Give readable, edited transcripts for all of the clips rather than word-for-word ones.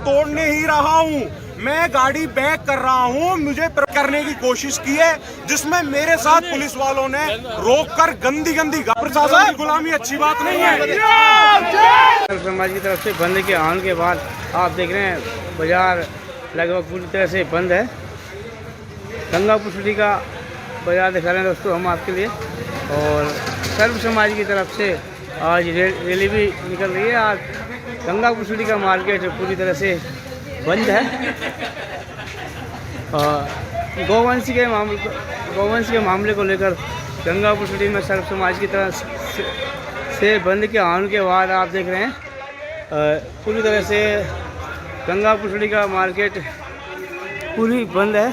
तोड़ने ही रहा हूँ। मैं गाड़ी बैक कर रहा हूँ, मुझे करने की कोशिश की है, जिसमें मेरे साथ पुलिस वालों ने रोककर गंदी प्रशासन की गुलामी अच्छी बात नहीं है। समाज की तरफ से बंद के आने के बाद आप देख रहे हैं बाजार लगभग पूरी तरह से बंद है। गंगापुर सिटी का बाजार दिखा रहे हैं दोस्तों हम आपके लिए। और सर्व समाज की तरफ से आज रैली भी निकल रही है। आज गंगापुर सिटी का मार्केट पूरी तरह से बंद है। गौवंश के मामले को लेकर गंगापुर सिटी में सर्व समाज की तरफ से बंद के आने के बाद आप देख रहे हैं पूरी तरह से गंगापुर सिटी का मार्केट पूरी बंद है।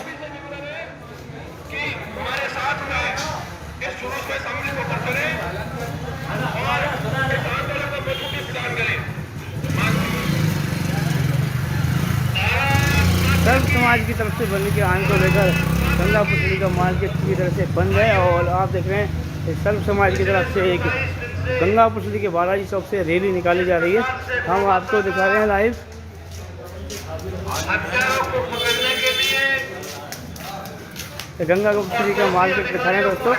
सर्व समाज की तरफ से बंद के आने को लेकर गंगापुर सिटी का मार्केट पूरी तरह से बंद है। और आप देख रहे हैं सर्व समाज की तरफ से एक गंगापुर सिटी के बालाजी चौक से रैली निकाली जा रही है। हम आपको दिखा रहे हैं लाइव। गंगापुर सिटी का मार्केट दिखा रहे हैं दोस्तों।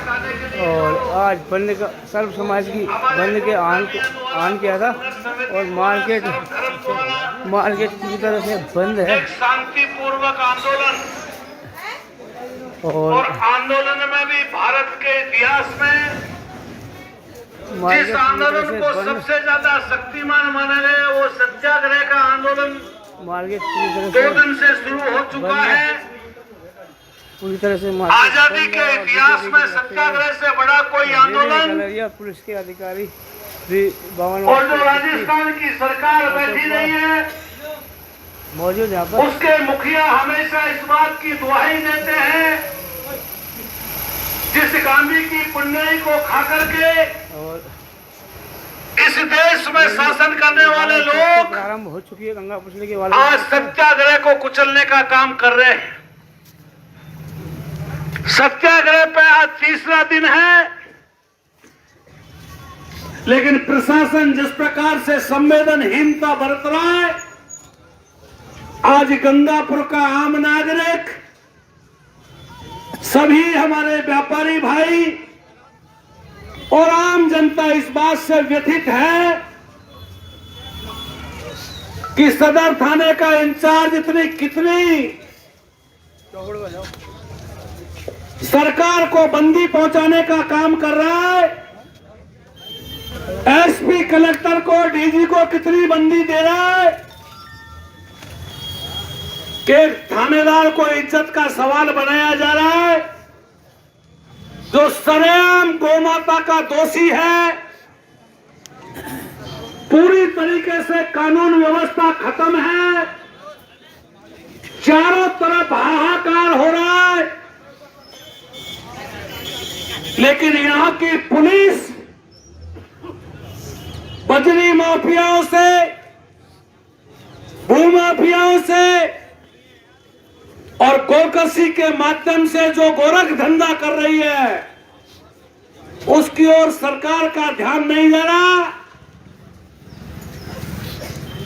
और आज बंद का सर्व समाज की बंद के आन किया था और मार्केट पूरी तरह से बंद है। शांतिपूर्वक आंदोलन और आंदोलन में भी भारत के इतिहास में जिस आंदोलन को सबसे ज्यादा शक्तिमान माना गया वो सत्याग्रह का आंदोलन मार्केट पूरी तरह 2 दिन से शुरू हो चुका है। पूरी तरह से आजादी के इतिहास में सत्याग्रह से बड़ा कोई आंदोलन पुलिस के अधिकारी भी और जो राजस्थान की सरकार बैठी रही है मौजूद यहाँ पर उसके मुखिया हमेशा इस बात की दुहाई देते हैं जिस गांधी की पुण्यई को खा करके और इस देश में शासन करने वाले लोग प्रारंभ हो चुकी है गंगापुर सिटी के वाले आज सत्याग्रह को कुचलने का काम कर रहे हैं। सत्याग्रह पे आज 3रा दिन है, लेकिन प्रशासन जिस प्रकार से संवेदनहीनता बरत रहा है, आज गंगापुर का आम नागरिक, सभी हमारे व्यापारी भाई और आम जनता इस बात से व्यथित है कि सदर थाने का इंचार्ज कितनी सरकार को बंदी पहुंचाने का काम कर रहा है। एसपी कलेक्टर को डीजी को कितनी बंदी दे रहा है कि थानेदार को इज्जत का सवाल बनाया जा रहा है। जो सरेआम गौमाता का दोषी है, पूरी तरीके से कानून व्यवस्था खत्म है, चारों तरफ हाहाकार हो रहा है, लेकिन यहां की पुलिस बजरी माफियाओं से, भूमाफियाओं से और गोरकशी के माध्यम से जो गोरख धंधा कर रही है उसकी ओर सरकार का ध्यान नहीं जा रहा।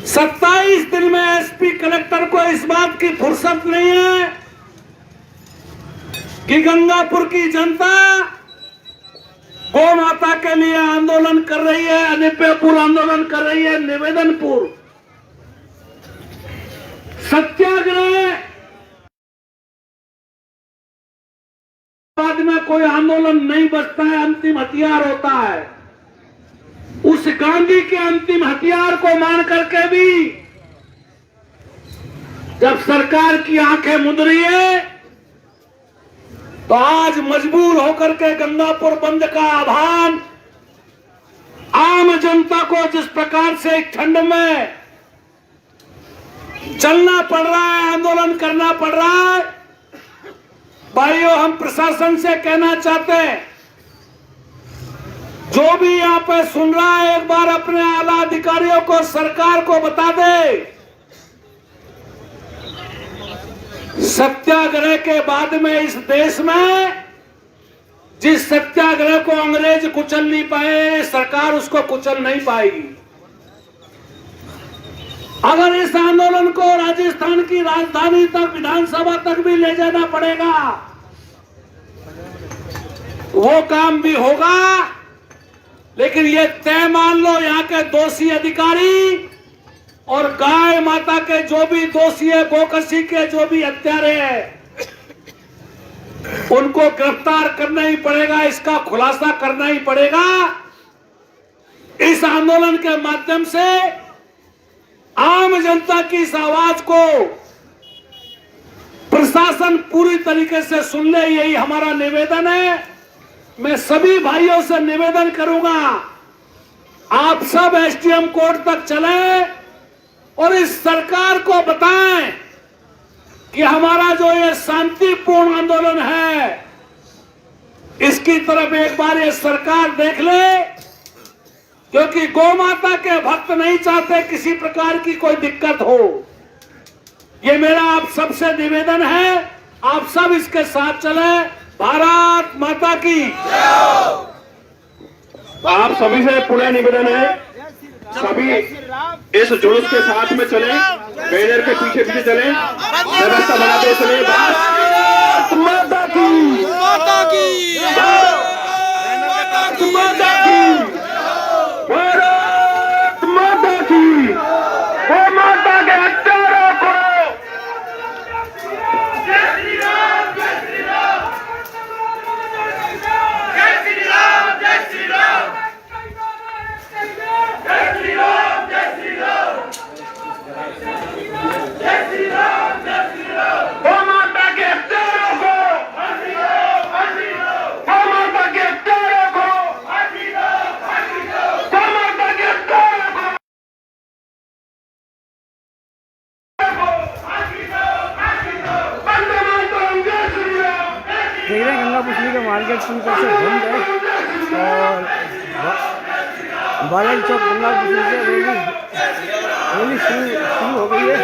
27 दिन में एसपी कलेक्टर को इस बात की फुर्सत नहीं है कि गंगापुर की जनता गौ माता के लिए आंदोलन कर रही है, अनिपेपुर आंदोलन कर रही है, निवेदनपुर सत्याग्रह बाद में कोई आंदोलन नहीं बचता है, अंतिम हथियार होता है। उस गांधी के अंतिम हथियार को मान करके भी जब सरकार की आंखें मुंद रही है तो आज मजबूर होकर के गंगापुर बंद का आह्वान आम जनता को जिस प्रकार से ठंड में चलना पड़ रहा है, आंदोलन करना पड़ रहा है, भाइयों हम प्रशासन से कहना चाहते हैं जो भी यहाँ पे सुन रहा है एक बार अपने आला अधिकारियों को, सरकार को बता दे सत्याग्रह के बाद में इस देश में जिस सत्याग्रह को अंग्रेज कुचल नहीं पाए, सरकार उसको कुचल नहीं पाएगी। अगर इस आंदोलन को की राजधानी तक, विधानसभा तक भी ले जाना पड़ेगा। वो काम भी होगा, लेकिन ये तय मान लो यहाँ के दोषी अधिकारी और गाय माता के जो भी दोषी है, गोकशी के जो भी हत्यारे हैं, उनको गिरफ्तार करना ही पड़ेगा, इसका खुलासा करना ही पड़ेगा। इस आंदोलन के माध्यम से आम जनता की इस आवाज को प्रशासन पूरी तरीके से सुन ले, यही हमारा निवेदन है। मैं सभी भाइयों से निवेदन करूंगा, आप सब एसडीएम कोर्ट तक चले और इस सरकार को बताएं कि हमारा जो ये शांतिपूर्ण आंदोलन है, इसकी तरफ एक बार ये सरकार देख ले, क्योंकि गौ माता के भक्त नहीं चाहते किसी प्रकार की कोई दिक्कत हो। ये मेरा आप सबसे निवेदन है, आप सब इसके साथ चले। भारत माता की। आप सभी से पुनः निवेदन है, सभी इस जुलूस के साथ में चले, बैनर के पीछे पीछे चले, व्यवस्था बनाते चले। भारत माता की, माता की, भारत माता की, भारत माता की। गौ माता के हत्यारों को देख रहे हैं गंगापुत्री का मार्केट पूरी तरह से बंद है और बालाजी चौक गंगापुत्री से रैली शुरू हो गई है।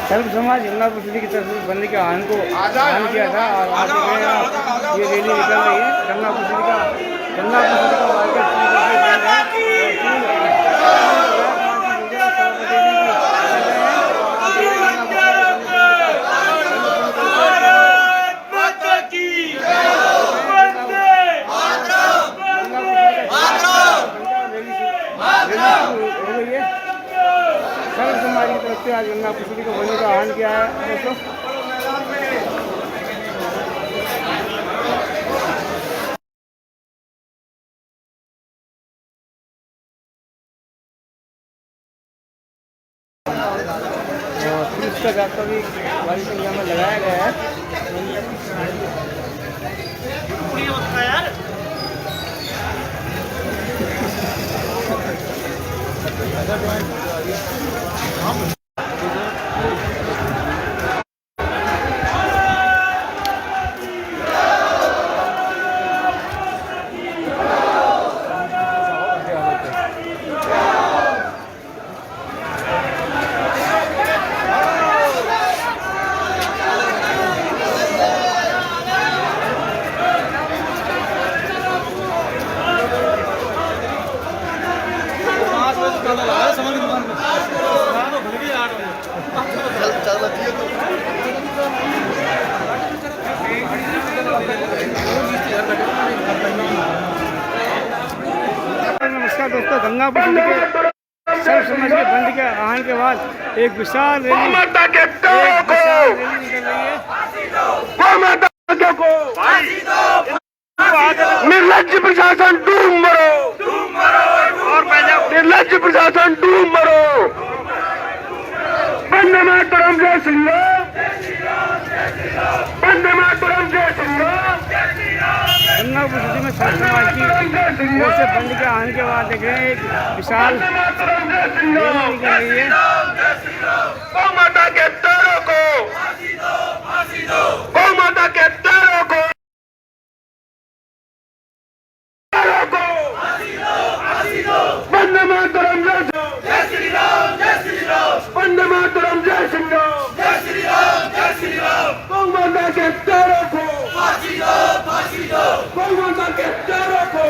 सर्व समाज गंगापुत्री की तरफ से बंद के आह्वान को आह्वान किया था और आज ये रैली निकल रही है। गंगापुत्री का समाज की तरफ से आज गंगापुत्री को बनने का आह्वान किया है दोस्तों। पुलिस का जाप्ता भी बड़ी संख्या में लगाया गया है। नमस्कार। नमस्कार दोस्तों, गंगा पुष्टि के सर्व समाज के बंद के आह्वान के बाद एक विशाल रैली निकल रही है। निर्लज्ज प्रशासन डूब मरो, निर्लज्ज प्रशासन डूब मरो। वंदे मातरम, जय श्री राम, वंदे मातरम, जय श्री राम। गंगा पुष्टि में सर्व समाज की ओर से बंद के आह्वान के बाद देख रहे हैं एक विशाल रैली निकल रही है। गौ माता के तारों को, गौ माता के तारों को, वंदे मातरम, जय श्री राम, वंदे मातरम, जय श्री राम, गौ माता के तारों को, गौ माता के तारों को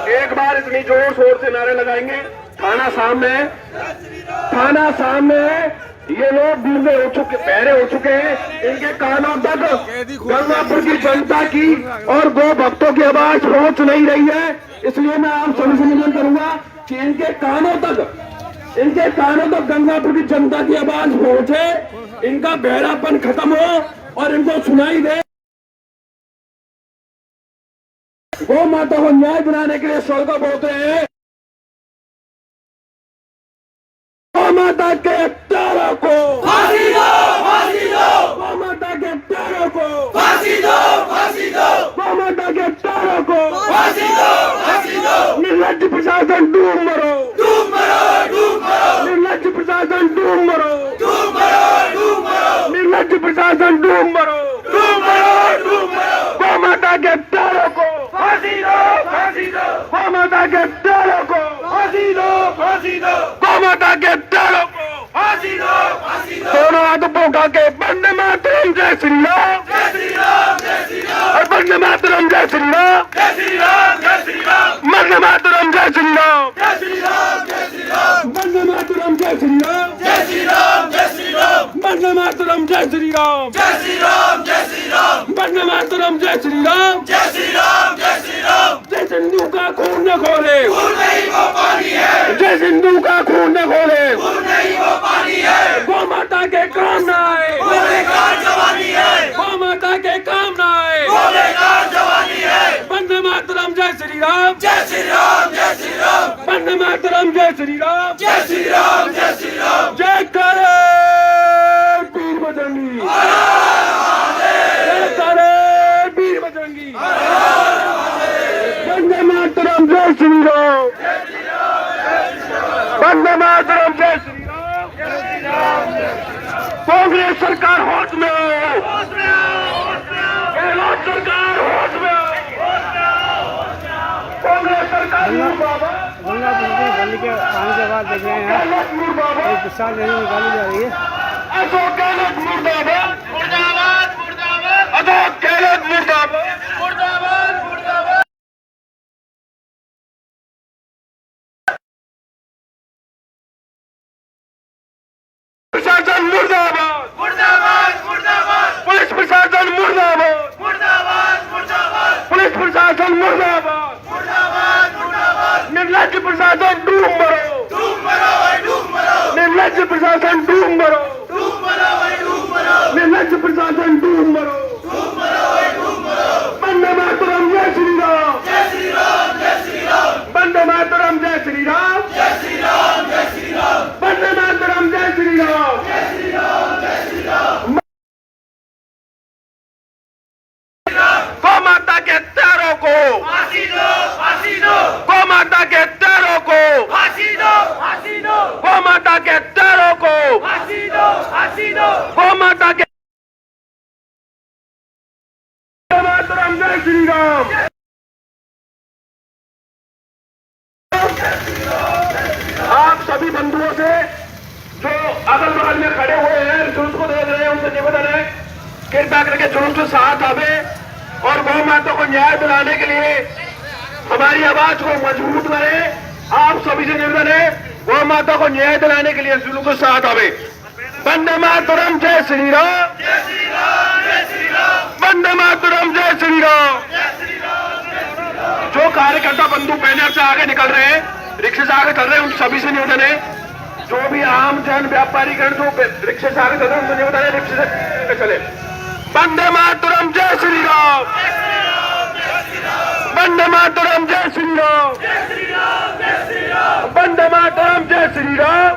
एक बार इतनी जोर शोर से नारे लगाएंगे। थाना सामने है, थाना सामने है। ये लोग गूंगे हो चुके, पहरे हो चुके हैं। इनके कानों तक गंगापुर की जनता की और गो भक्तों की आवाज पहुंच नहीं रही है। इसलिए मैं आप सभी से निवेदन करूंगा कि इनके कानों तक गंगापुर की जनता की आवाज पहुंचे, इनका बहरापन खत्म हो और इनको सुनाई दे। गौ माता को न्याय दिलाने के लिए सड़कों पर उतरे हैं। गौ माता के तारों को फांसी दो, फांसी दो। गौ माता के तारों को फांसी दो, फांसी दो। गौ माता के तारों को फांसी दो, फांसी दो। निर्लज्ज प्रशासन डूब मरो, डूब मरो, डूब मरो। निर्लज्ज प्रशासन डूब मरो, डूब मरो, डूब मरो। निर्लज्ज प्रशासन डूब मरो, डूब मरो, डूब मरो। गौ माता के तारों को फांसी दो, फांसी दो। गौ माता के तारों को फांसी दो, फांसी दो। गौ माता के तारों को फांसी दो, फांसी दो। दोनों हाथ उठा के वंदे मातरम, जय श्री राम, जय श्री राम, जय श्री राम। और वंदे मातरम, जय श्री राम, जय श्री राम, जय श्री राम। वंदे मातरम, जय श्री राम, जय श्री राम, जय श्री राम। वंदे मातरम, जय श्री राम, जय श्री राम, जय श्री राम। वंदे मातरम, जय श्री राम, जय श्री राम, जय श्री राम। वंदे मातरम, जय श्री राम, जय श्री राम, जय श्री राम। जय सिंधु का खून न खोले, खून नहीं वो पानी है। जय सिंधु का खून न खोले, खून नहीं वो पानी है। गौ माता के काम न आए, वो बेकार जवानी है। गौ माता के काम न आए, वो बेकार जवानी है। वंदे मातरम, जय श्री राम, जय श्री राम, जय श्री राम। वंदे मातरम, जय श्री राम, जय श्री राम, जय श्री राम। जय करे वीर बजरंगी, जय करे वीर बजरंगी। वंदे मातरम, जय श्री राम, वंदे मातरम, जय श्री राम। कांग्रेस सरकार होश में हो, गहलोत सरकार होश में हो। कांग्रेस सरकार गंगा पुष्टि बंद के आने के बाद देख रहे हैं एक विशाल रैली निकाली जा रही है। अशोक गहलोत मुर्दाबाद, मुर्दाबाद, मुर्दाबाद। अशोक गहलोत मुर्दाबाद, मुर्दाबाद, मुर्दाबाद। प्रशासन मुर्दाबाद, मुर्दाबाद, मुर्दाबाद। पुलिस प्रशासन मुर्दाबाद, मुर्दाबाद, मुर्दाबाद। पुलिस प्रशासन मुर्दाबाद, मुर्दाबाद, मुर्दाबाद। निर्लज्ज प्रशासन डूब मरो, डूब मरो, डूब मरो। निर्लज्ज प्रशासन डूब मरो, डूब मरो, डूब मरो। निर्लज्ज प्रशासन डूब मरो, डूब मरो, डूब मरो। वंदे मातरम, जय श्री राम, जय श्री राम, जय श्री राम। वंदे मातरम, जय श्री राम, जय श्री राम, जय श्री राम। वंदे मातरम, जय श्री राम, जय श्री राम, जय श्री राम। गौ माता के तारों को फांसी दो, फांसी दो। गौ माता के तारों को फांसी दो, फांसी दो। गौ माता के अगल बगल में खड़े हुए हैं, जुलूस को देख रहे हैं, उनसे निवेदन है कृपया करके जुलूस के साथ आवे और गौ माता को न्याय दिलाने के लिए हमारी आवाज को मजबूत करें। आप सभी से निवेदन है गौ माता को न्याय दिलाने के लिए जुलूस के साथ आवे। वंदे मातरम, जय श्री राम, वंदे मातरम, जय श्री राम। जो कार्यकर्ता बंदूक बैनर से आगे निकल रहे हैं, रिक्शे से आगे चल रहे हैं, उन सभी से निवेदन है, जो भी आम जन व्यापारी गण जो रिक्शे से आगे चल रहे हैं उनसे निवेदन है रिक्शे से चले। वंदे मातरम, जय श्री राम, वंदे मातरम, जय श्री राम, वंदे मातरम, जय श्री राम,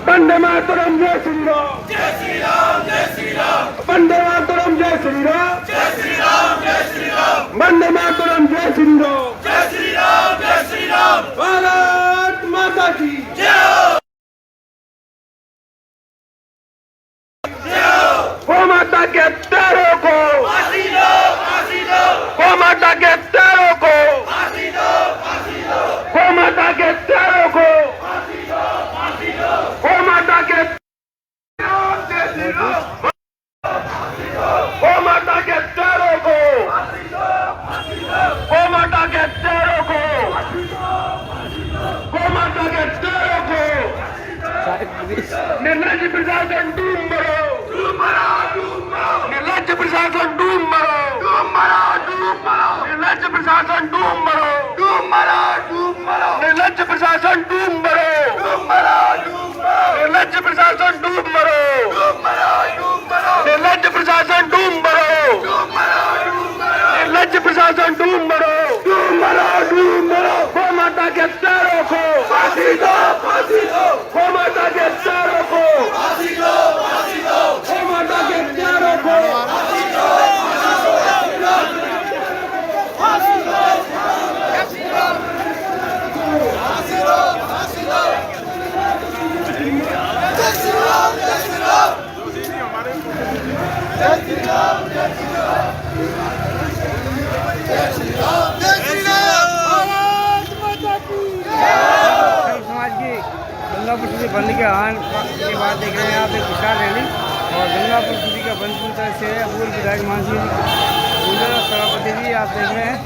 वंदे मातरम, जय श्री राम, वंदे मातरम, जय श्री राम, वंदे मातरम, जय श्री राम, भारत माता की जय। गौ माता के हत्यारों को फांसी दो, फांसी दो। गौ माता के हत्यारों को फांसी दो, फांसी दो। गौ माता के हत्यारों को फांसी दो, फांसी दो। गौ माता के गौ माता के हत्यारों को फांसी दो, फांसी दो। गौ माता के हत्यारों को फांसी दो, फांसी दो। गौ माता के हत्यारों को निर्लज्ज प्रशासन डूब मरो, डूब मरो, डूब मरो। निर्लज्ज प्रशासन डूब मरो, डूब मरो, डूब मरो। निर्लज्ज प्रशासन डूब मरो, डूब मरो, डूब मरो। निर्लज्ज प्रशासन डूब मरो, डूब मरो, डूब मरो। निर्लज्ज प्रशासन डूब मरो, डूब मरो, डूब मरो। निर्लज्ज प्रशासन डूब मरो, डूब मरो, डूब मरो। निर्लज्ज प्रशासन डूब मरो, डूब मरो, डूब मरो। गौ माता के हत्यारों को फांसी दो, फांसी दो। गौ माता के हत्यारों को फांसी दो, फांसी दो। गौ माता के हत्यारों को फांसी दो, फांसी दो, फांसी दो, फांसी दो, फांसी दो। जय श्री राम, जय श्री राम, जय श्री राम, जय श्री राम, जय श्री राम, जय श्री राम। भारत माता की जय। समाज की गंगापुर सूची बंद के आह्वान के बाद देख रहे हैं आप एक विशाल रैली और गंगापुर सूची का बंद पूरी तरह से पूर्व विधायक मानसी सभापति जी आप देख रहे हैं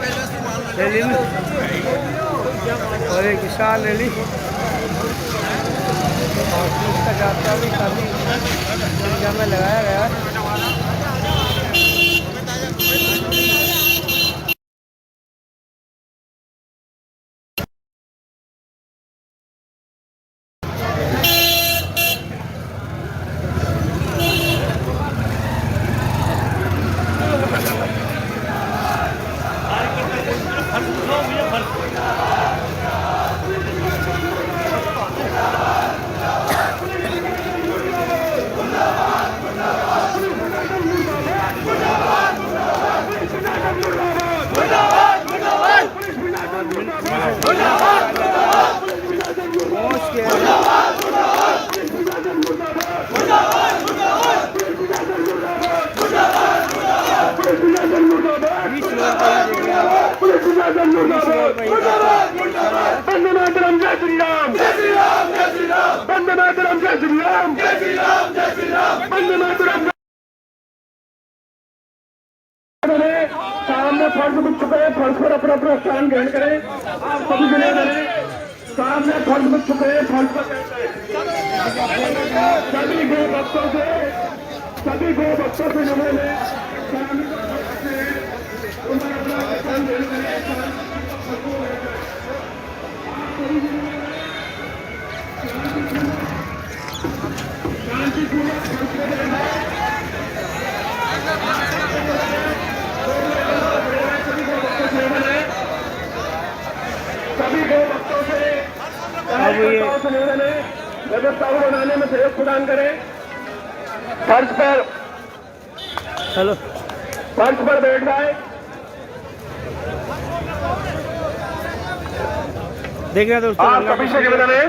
रैली में और एक विशाल रैली और इसका जाता भी काफ़ी संख्या में लगाया गया है। वंदे मातरम, जय श्री राम, जय श्री राम, जय श्री राम। वंदे मातरम, जय श्री राम, जय श्री राम, जय श्री राम। वंदे मातरम। सामने फर्श बिछ चुके हैं, फर्श पर अपना अपना स्थान ग्रहण करें। आप सभी जने करें, सामने फर्श बिछ चुके हैं, फर्श पर सभी गो भक्तों से जमे में सभी गो भक्तों से व्यवस्था को बनाने में सहयोग प्रदान करें। फर्श पर बैठ जाए। देख रहे हैं दोस्तों आप सभी से निवेदन है,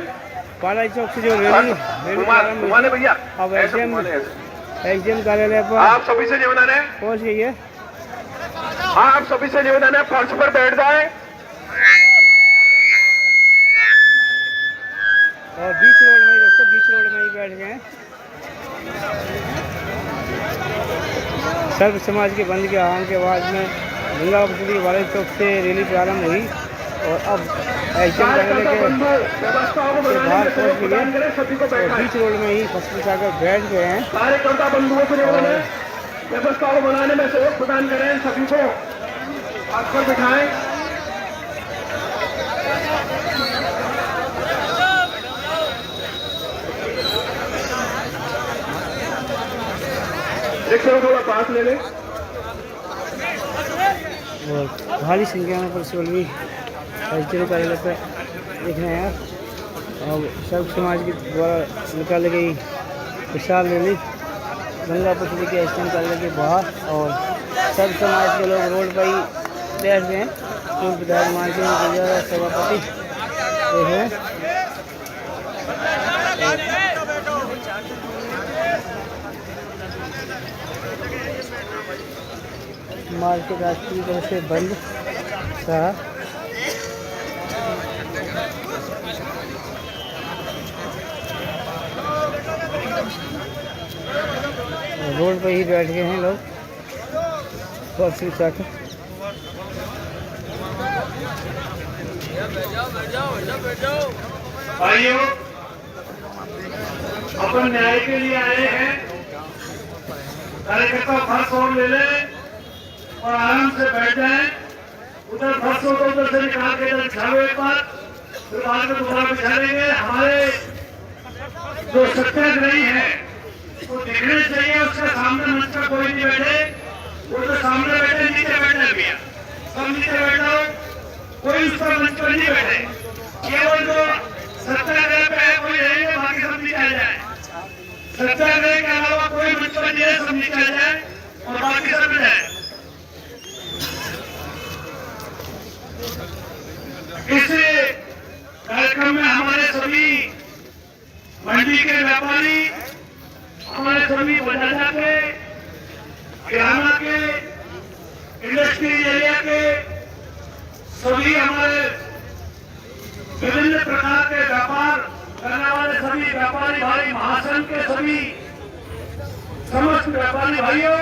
पालाई चौक से जो रैली घुमाने भैया अब एसडीएम कार्यालय पर आप सभी से निवेदन है, पहुंच गई है। आप सभी से निवेदन है फर्श पर बैठ जाए। और बीच रोड में ही दोस्तों, बीच रोड में ही बैठ गए हैं। सर्व समाज के बंद के आह्वान के बाद में गंगा पुष्टी वाले चौक से रैली प्रारंभ हुई और अब एक्शन करने के बाहर पहुँच गए और बीच रोड में ही फंस कर बैठ गए हैं। कार्यकर्ता बंधुओं से निवेदन है, व्यवस्था को बनाने में सहयोग प्रदान करें, सभी को आकर बिठाएं। रिक्शा थोड़ा पास ले लें। और भारी संख्या में पुलिसकर्मी एसडीओ कार्यालय पर देख रहे हैं और सर्व समाज के द्वारा निकाली गई विशाल रैली गंगा पुष्टी के एसडीएम कार्यालय के बाहर और सर्व समाज के लोग रोड पर ही बैठ गए हैं। पूर्व विधायक मानसिंह सभापति देख रहे हैं। मार्केट आज पूरी तरह से बंद रहा। रोड पर ही बैठ गए हैं लोग कुर्सी चाकर। भाइयों, अपन न्याय के लिए आए हैं। कार्यकर्ता फर्श और ले लें और आराम से बैठ जाएं। उधर फर्श को उधर से निकाल के इधर बिछाओ एक बार, फिर बाद में दोबारा बिछा लेंगे। हमारे जो सत्याग्रही है वो दिखने चाहिए, उसके सामने मंच पर कोई नहीं बैठे। वो जो सामने बैठे नीचे बैठे भैया, सब नीचे बैठो, कोई उस पर मंच पर नहीं बैठे। केवल जो सत्याग्रह पे है कोई रहेंगे, बाकी सब नीचे आ जाए। सत्याग्रह के अलावा कोई मंच पर नहीं है, सब नीचे आ जाए और बाकी सब जाए। इस कार्यक्रम में हमारे सभी मंडी के व्यापारी, हमारे सभी बजाजा के, किराना के, इंडस्ट्री एरिया के सभी हमारे विभिन्न प्रकार के व्यापार करने वाले सभी व्यापारी भाई, महासंघ के सभी समस्त व्यापारी भाइयों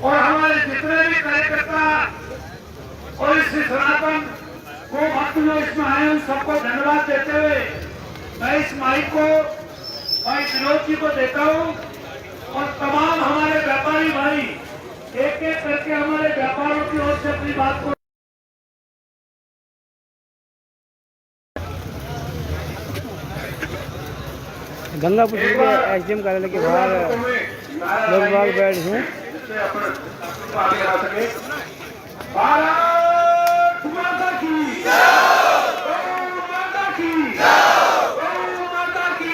और हमारे जितने भी कार्यकर्ता और इस सनातन को भक्त जो इसमें आए उन सबको धन्यवाद देते हुए मैं इस माइक को भाई विनोद जी को देता हूँ और तमाम हमारे व्यापारी भाई एक एक करके हमारे व्यापारों की ओर से अपनी बात को गंगा पुष्टी के एसडीएम कार्यालय के बाहर लोग बाग बैठ हैं। भारत माता की माता की माता की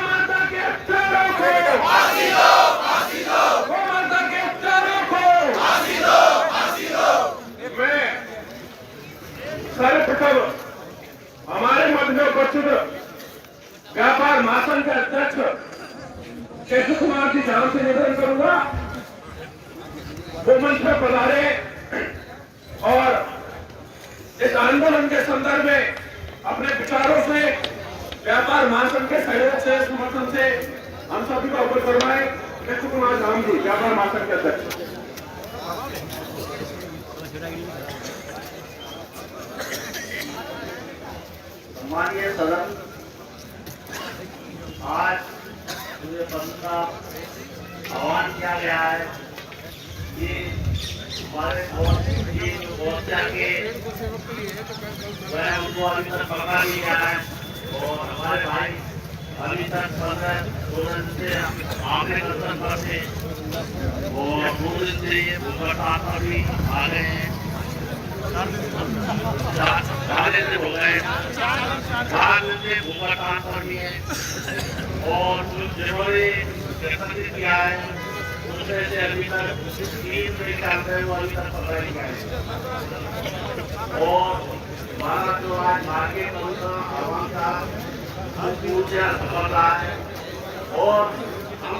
माता के अत्याचारों को फांसी दो, फांसी दो, माता के अत्याचारों को फांसी दो, फांसी दो। मैं सर्वप्रथम हमारे मध्य में उपस्थित व्यापार महासंघ के अध्यक्ष केशव कुमार जी झाल से निवेदन करूंगा वो मंच पर पधारे और इस आंदोलन के संदर्भ में अपने विचारों से व्यापार महासंघ के सहयोग से, समर्थन से हम सभी को अवगत करवाए। केशव कुमार झाल जी, व्यापार महासंघ के अध्यक्ष। सम्मानीय सदन, आज मुझे बंद का आह्वान किया गया है। ये हमारे ये जो मोर्चा के वह उनको अभी तक पकड़ा नहीं गया है और हमारे भाई अभी तक 15 से आगे दर्शन करते और 2 दिन से ये भूखा पर भी आ गए हैं। 4 दिन से हो गए, 4 दिन से भूखा पर भी है और कुछ जिन्होंने एकत्रित किया है उसमें से अभी तक 3 दिन चलते हैं, वो अभी तक पकड़ा नहीं गए। और हमारा जो आज मार्केट आवाम का मुख्य ऊर्जा सफल रहा है और हम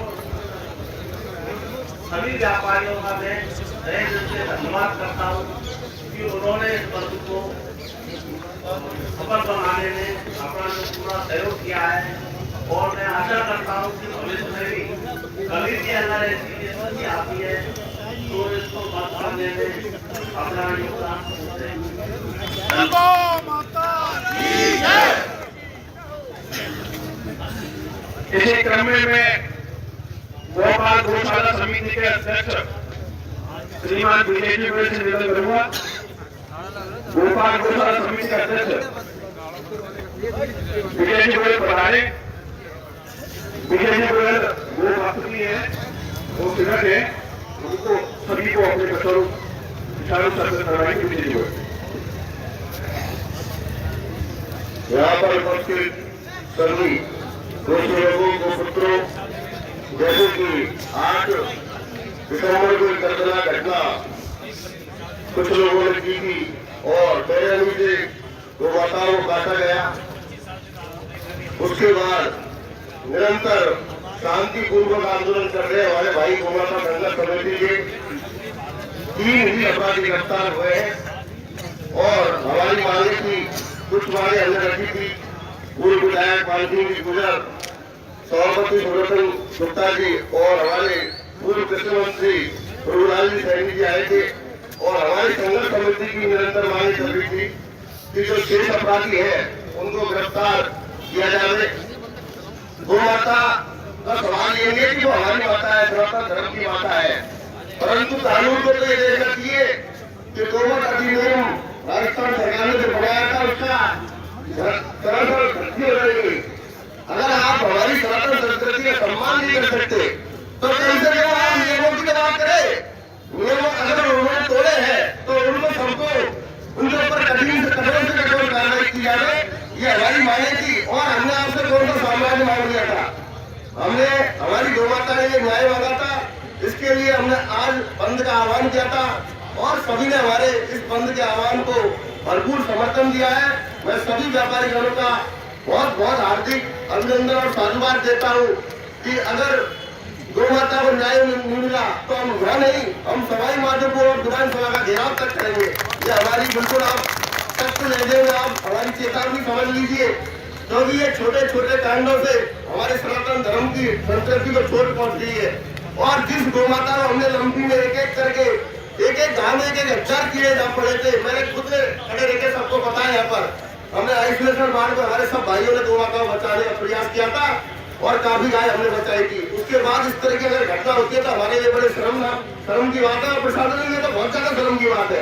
सभी व्यापारियों का मैं तहे दिल से धन्यवाद करता हूँ कि उन्होंने इस बंद को सफल बनाने में अपना जो पूरा सहयोग किया है, और मैं आशा करता हूँ कि भविष्य में भी कभी भी अगर ऐसी स्थिति आती है तो इसको बंद करने में अपना योगदान इसी क्रम में मैं भोपाल गौशाला समिति के अध्यक्ष श्रीमान विजय जी गोयल से निवेदन करूंगा। भोपाल गौशाला समिति के अध्यक्ष विजय जी गोयल पधारे। विजय जी गोयल वो भक्त भी है, वो सिगरेट है, उनको सभी को अपने कचरों चारों तरफ करवाएंगे। विजय जी गोयल यहाँ पर उपस्थित सभी लोगों को पुत्रों, जैसे कि 8 दिसंबर को दर्दनाक घटना कुछ लोगों ने की थी और बेरहमी से गोमाताओं को काटा गया। उसके बाद निरंतर शांतिपूर्वक आंदोलन कर रहे हमारे भाई गोमाता दंगा समिति के 3 ही अपराधी गिरफ्तार हुए हैं और हमारी मांगे थी, कुछ मांगे हमने रखी थी। पूर्व विधायक मानसिंह जी गुजर, सभापति सुब्रतन गुप्ता जी और हमारे पूर्व कृषि मंत्री प्रभुलाल जी सैनी जी आए थे और हमारी संघर्ष समिति की निरंतर मांग चल रही थी कि जो 6 अपराधी है उनको गिरफ्तार किया जाए। गोमाता का सवाल ये है कि वो हमारी माता है, सनातन धर्म की माता है, परंतु कानून को तो ये देखना चाहिए कि गोमाता अधिनियम राजस्थान सरकार ने जो बनाया था उसका सनातन धरती हो रही। अगर आप हमारी सनातन संस्कृति का सम्मान नहीं कर सकते तो कम से कम आप नियमों की बात करें। नियम अगर उन्होंने तोड़े हैं तो उनको सबको उनके ऊपर कठिन से कठोर कार्रवाई की जाए, ये हमारी मांगे थी। और हमने आपसे कौन सा साम्राज्य मांग लिया था? हमने हमारी गोमाता ने ये न्याय मांगा था, इसके लिए हमने आज बंद का आह्वान किया था और सभी ने हमारे इस बंद के आह्वान को भरपूर समर्थन दिया है। मैं सभी व्यापारी गणों का बहुत बहुत हार्दिक अभिनंदन और साधुवाद देता हूँ कि अगर गोमाता को न्याय नहीं मिला तो हम वह नहीं, हम सवाई माधोपुर और विधानसभा का घेराव तक करेंगे। ये हमारी बिल्कुल आप तक ले देंगे, आप हमारी चेतावनी समझ लीजिए, क्योंकि ये छोटे छोटे कांडों से हमारे सनातन धर्म की संस्कृति को चोट पहुंच रही है। और जिस गोमाता को हमने लंबी में एक एक करके एक गाँव में 1000 कीड़े जा पड़े थे, मैंने खुद खड़े रहकर सबको बताया। यहाँ पर हमने आइसोलेशन वार्ड में हमारे सब भाइयों ने गोमाता को बचाने का प्रयास किया था और काफी गाय हमने बचाई थी। उसके बाद इस तरह की अगर घटना होती है तो हमारे लिए बड़े शर्म की बात है और प्रशासन के लिए तो बहुत ज्यादा शर्म की बात है।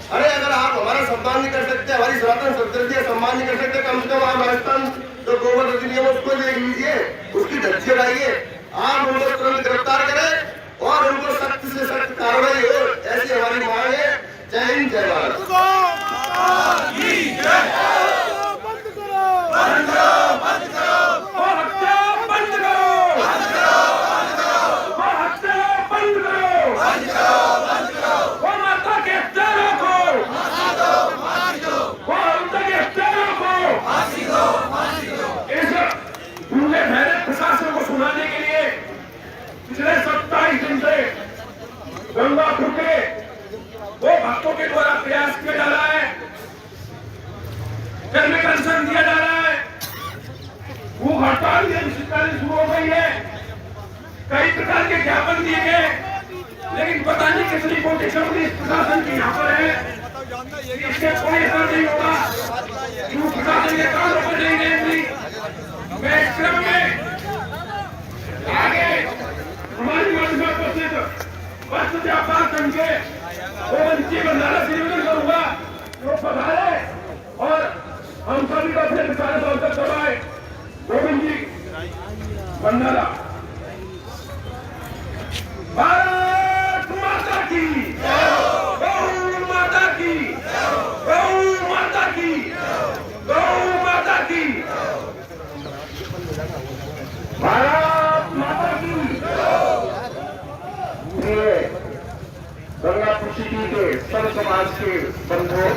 अरे अगर आप हमारा सम्मान नहीं कर सकते, हमारी सनातन संस्कृति का सम्मान नहीं कर सकते, कम से कम आप राजस्थान जो गोवध अधिनियम उसको देख लीजिए, उसकी धज्जी लगाइए, आप उनको तुरंत गिरफ्तार करें और उनको सख्त से सख्त कार्रवाई हो, ऐसी हमारी मांग है। जय हिंद, जय भारत। प्रशासन को सुनाने के लिए पिछले 27 दिन से गंगापुर के वो भक्तों के द्वारा प्रयास किया जा रहा है, कंसर्न दिया जा रहा है। वो हड़ताल शुरू हो गई है, कई प्रकार के ज्ञापन दिए गए, लेकिन पता नहीं किस रिपोर्ट प्रशासन की यहाँ पर है, इससे कोई असर नहीं होगा। क्यों प्रशासन के कानों पर नहीं देंगी। मैं इस क्रम में आगे हमारी मंच में उपस्थित वस्त्र व्यापार संघ के भंडारा से निवेदन करूंगा जो पधारे और हम सभी को अपने विचार से अवसर करवाए। गोविंद जी भंडारा। भारत माता की, गौ माता की, गौ माता की, गौ माता की, भारत माता की। गंगापुर सिटी के सर्व समाज के बंधुओं,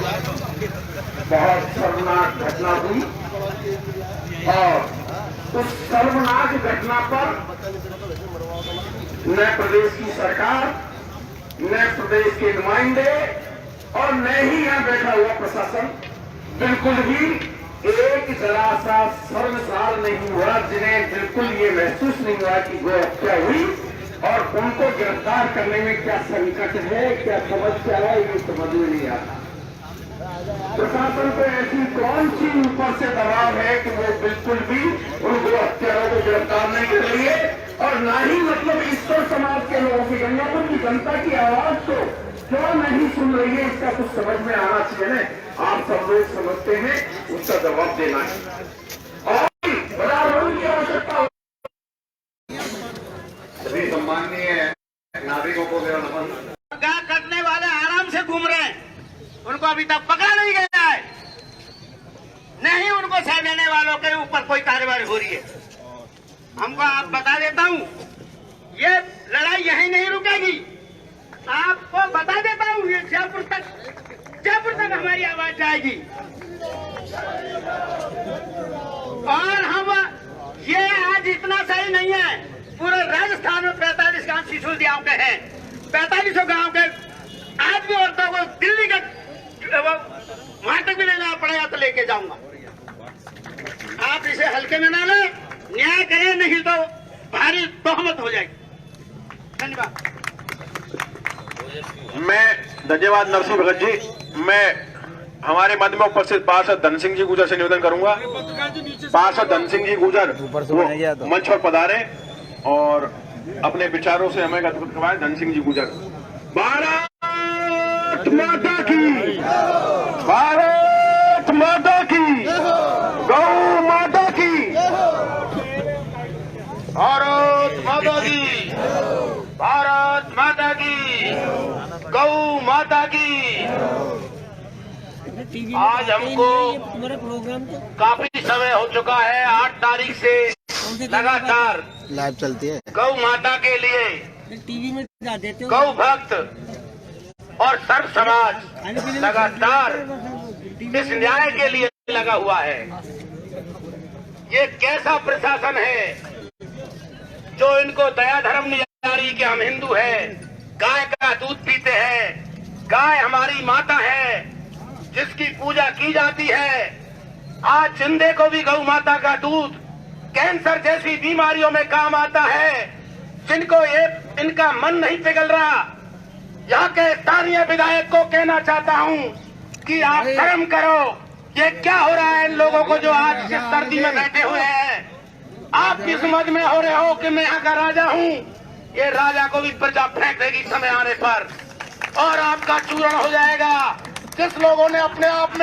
बहुत शर्मनाक घटना हुई और उस शर्मनाक घटना पर न प्रदेश की सरकार, न प्रदेश के नुमाइंदे और न ही यहाँ बैठा हुआ प्रशासन बिल्कुल भी एक जरा सा शर्मसार नहीं हुआ, जिन्हें बिल्कुल ये महसूस नहीं हुआ कि गौ हत्या हुई और उनको गिरफ्तार करने में क्या संकट है, क्या समस्या है, ये समझ में नहीं आता। प्रशासन को ऐसी कौन सी ऊपर से दबाव है कि वो बिल्कुल भी उन गौ हत्यारों को गिरफ्तार नहीं कर रही है, और ना ही मतलब ईश्वर समाज के लोगों की, गंगापुर की जनता की आवाज को क्यों नहीं सुन रही है, इसका कुछ समझ में आना चाहिए ना। आप सब लोग समझते हैं, उसका जवाब देना है और बराबर की आवश्यकता। सभी सम्माननीय नागरिकों को मेरा नमन। गाय कटने वाले आराम से घूम रहे हैं, उनको अभी तक पकड़ा नहीं गया है, नहीं उनको सह देने वालों के ऊपर कोई कार्रवाई हो रही है। हमको आप बता देता हूँ, ये लड़ाई यहीं नहीं रुकेगी। आपको बता देता हूँ, ये जयपुर तक हमारी आवाज जाएगी। और हम ये आज इतना सही नहीं है, पूरे राजस्थान में 45 गांव शिशु गांव के हैं, 4500 गांव के आज भी औरतों को दिल्ली का वहां तक भी ले जाना पड़ेगा तो लेके जाऊंगा। आप इसे हल्के में ना ले, न्याय करें, नहीं तो भारी तोहमत हो जाएगी। धन्यवाद। मैं धन्यवाद नरसिंह भगत जी। मैं हमारे मध्य में उपस्थित पार्षद धन सिंह जी गुजर से निवेदन करूंगा, पार्षद धन सिंह जी गुजर मंच पर पधारे और अपने विचारों से हमें अवगत करवाए। धन सिंह जी गुजर। भारत माता की, भारत माता की, गौ माता की, भारत माता की, भारत माता की, गौ माता की। आज हमको काफी समय हो चुका है, 8 तारीख से लगातार लाइव चलती है गौ माता के लिए टीवी में देते हो। गौ भक्त और सर्व समाज लगातार इस न्याय के लिए लगा हुआ है। ये कैसा प्रशासन है जो इनको दया धर्म नहीं आ रही कि हम हिंदू हैं, गाय का दूध पीते हैं, गाय हमारी माता है जिसकी पूजा की जाती है। आज जिंदे को भी गौ माता का दूध कैंसर जैसी बीमारियों में काम आता है। जिनको ये इनका मन नहीं पिघल रहा, यहाँ के स्थानीय विधायक को कहना चाहता हूँ कि आप शर्म करो। ये क्या हो रहा है इन लोगों को जो आज इस सर्दी में बैठे हुए हैं। आप किस समझ में हो रहे हो कि मैं यहाँ का राजा हूँ। ये राजा को भी प्रजा फेंक देगी समय आने पर और आपका चूरण हो जाएगा। जिस लोगों ने अपने आप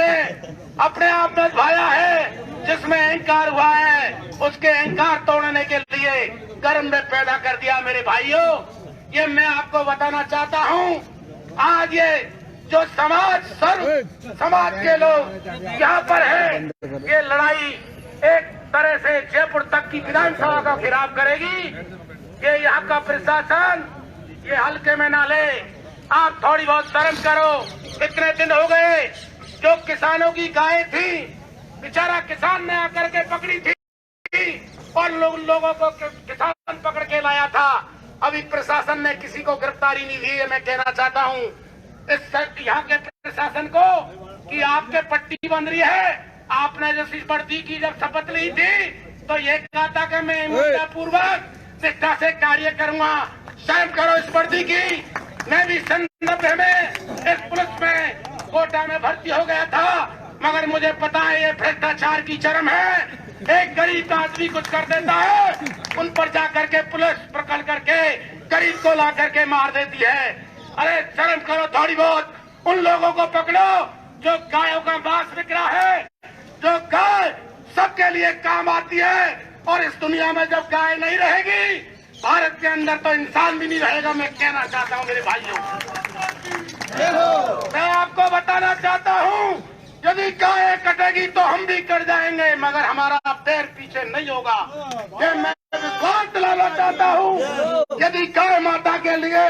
में भाया है, जिसमें अहंकार हुआ है, उसके अहंकार तोड़ने के लिए कर्म में पैदा कर दिया। मेरे भाइयों, ये मैं आपको बताना चाहता हूँ। आज ये जो सर्व समाज के लोग यहाँ पर है, ये लड़ाई एक तरह से जयपुर तक की विधानसभा का घेराव करेगी। ये यहाँ का प्रशासन ये हल्के में ना ले। आप थोड़ी बहुत शर्म करो। इतने दिन हो गए, जो किसानों की गाय थी, बेचारा किसान ने आकर के पकड़ी थी और लोगों को किसान पकड़ के लाया था। अभी प्रशासन ने किसी को गिरफ्तारी नहीं दी है। मैं कहना चाहता हूँ इस यहाँ के प्रशासन को कि आपके पट्टी बन रही है। आपने जैसी वर्दी की जब शपथ ली थी तो ये कहा था कि मैं ईमानदारपूर्वक निष्ठा से कार्य करूंगा। शर्म करो इस वर्दी की। मैं भी सन 90 में इस पुलिस में कोटा में भर्ती हो गया था, मगर मुझे पता है ये भ्रष्टाचार की चरम है। एक गरीब आदमी कुछ कर देता है, उन पर जाकर के पुलिस पकड़ करके गरीब को ला करके मार देती है। अरे शर्म करो थोड़ी बहुत। उन लोगों को पकड़ो जो गायों का मांस बिक रहा है, जो गाय सबके लिए काम आती है। और इस दुनिया में जब गाय नहीं रहेगी, भारत के अंदर तो इंसान भी नहीं रहेगा। मैं कहना चाहता हूँ मेरे भाइयों, मैं आपको बताना चाहता हूँ, यदि गाय कटेगी तो हम भी कट जाएंगे, मगर हमारा पैर पीछे नहीं होगा। ये मैं विश्वास दिलाना चाहता हूँ। यदि गाय माता के लिए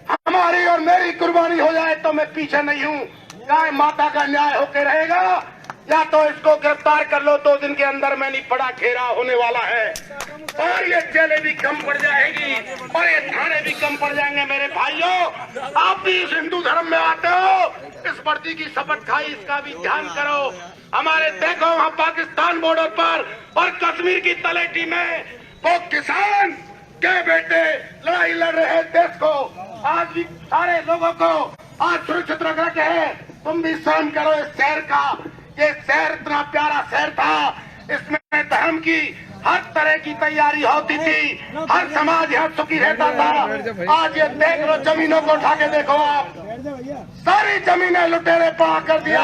हमारी और मेरी कुर्बानी हो जाए तो मैं पीछे नहीं हूँ। गाय माता का न्याय होकर रहेगा। या तो इसको गिरफ्तार कर लो, 2 दिन के अंदर में नहीं बड़ा घेराव होने वाला है और ये जेलें भी कम पड़ जाएगी और ये थाने भी कम पड़ जाएंगे। मेरे भाइयों, आप भी इस हिंदू धर्म में आते हो, इस वर्दी की शपथ खाई, इसका भी ध्यान करो। हमारे देखो वहाँ पाकिस्तान बॉर्डर पर और कश्मीर की तलेटी में वो किसान के बेटे लड़ाई लड़ रहे हैं देश को। आज भी सारे लोगों को आज सुरक्षित रख रखे हैं। तुम भी शर्म करो इस शहर का। ये शहर इतना प्यारा शहर था, इसमें धर्म की हर तरह की तैयारी होती थी, हर समाज यहाँ सुखी रहता था। आज ये देख लो, जमीनों को उठा के देखो आप, सारी जमीनें लुटेरे पा कर दिया।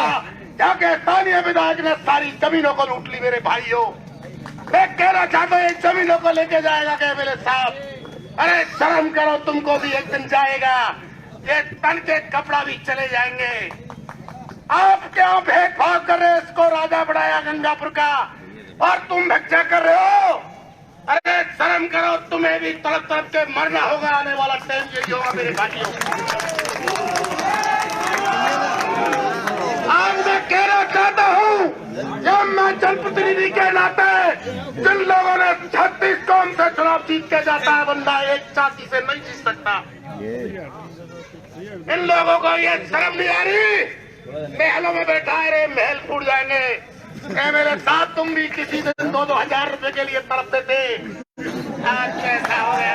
यहाँ के स्थानीय विधायक ने सारी जमीनों को लूट ली। मेरे भाइयों, मैं कहना चाहता हूँ, जमीनों को लेके जाएगा क्या मेरे साहब? अरे शर्म करो, तुमको भी एक दिन जाएगा। ये तन के कपड़ा भी चले जाएंगे। आप क्या भेदभाव कर रहे हो? इसको राजा बनाया गंगापुर का और तुम भिक्षा कर रहे हो। अरे शर्म करो, तुम्हें भी तड़प तड़प के मरना होगा। आने वाला टाइम यही होगा मेरे भाइयों। आज मैं कहना चाहता हूँ, जब मैं जनप्रतिनिधि के नाते, जिन लोगों ने 36 कौम से चुनाव जीत के जाता है बंदा, एक छाती से नहीं जीत सकता। इन लोगों को ये शर्म नहीं आ रही? महलों में बैठा है रे, महल फूट जाएंगे। मेरे साथ तुम भी किसी दिन 2-2 हजार रुपए के लिए तड़पते थे। आज कैसा हो गया?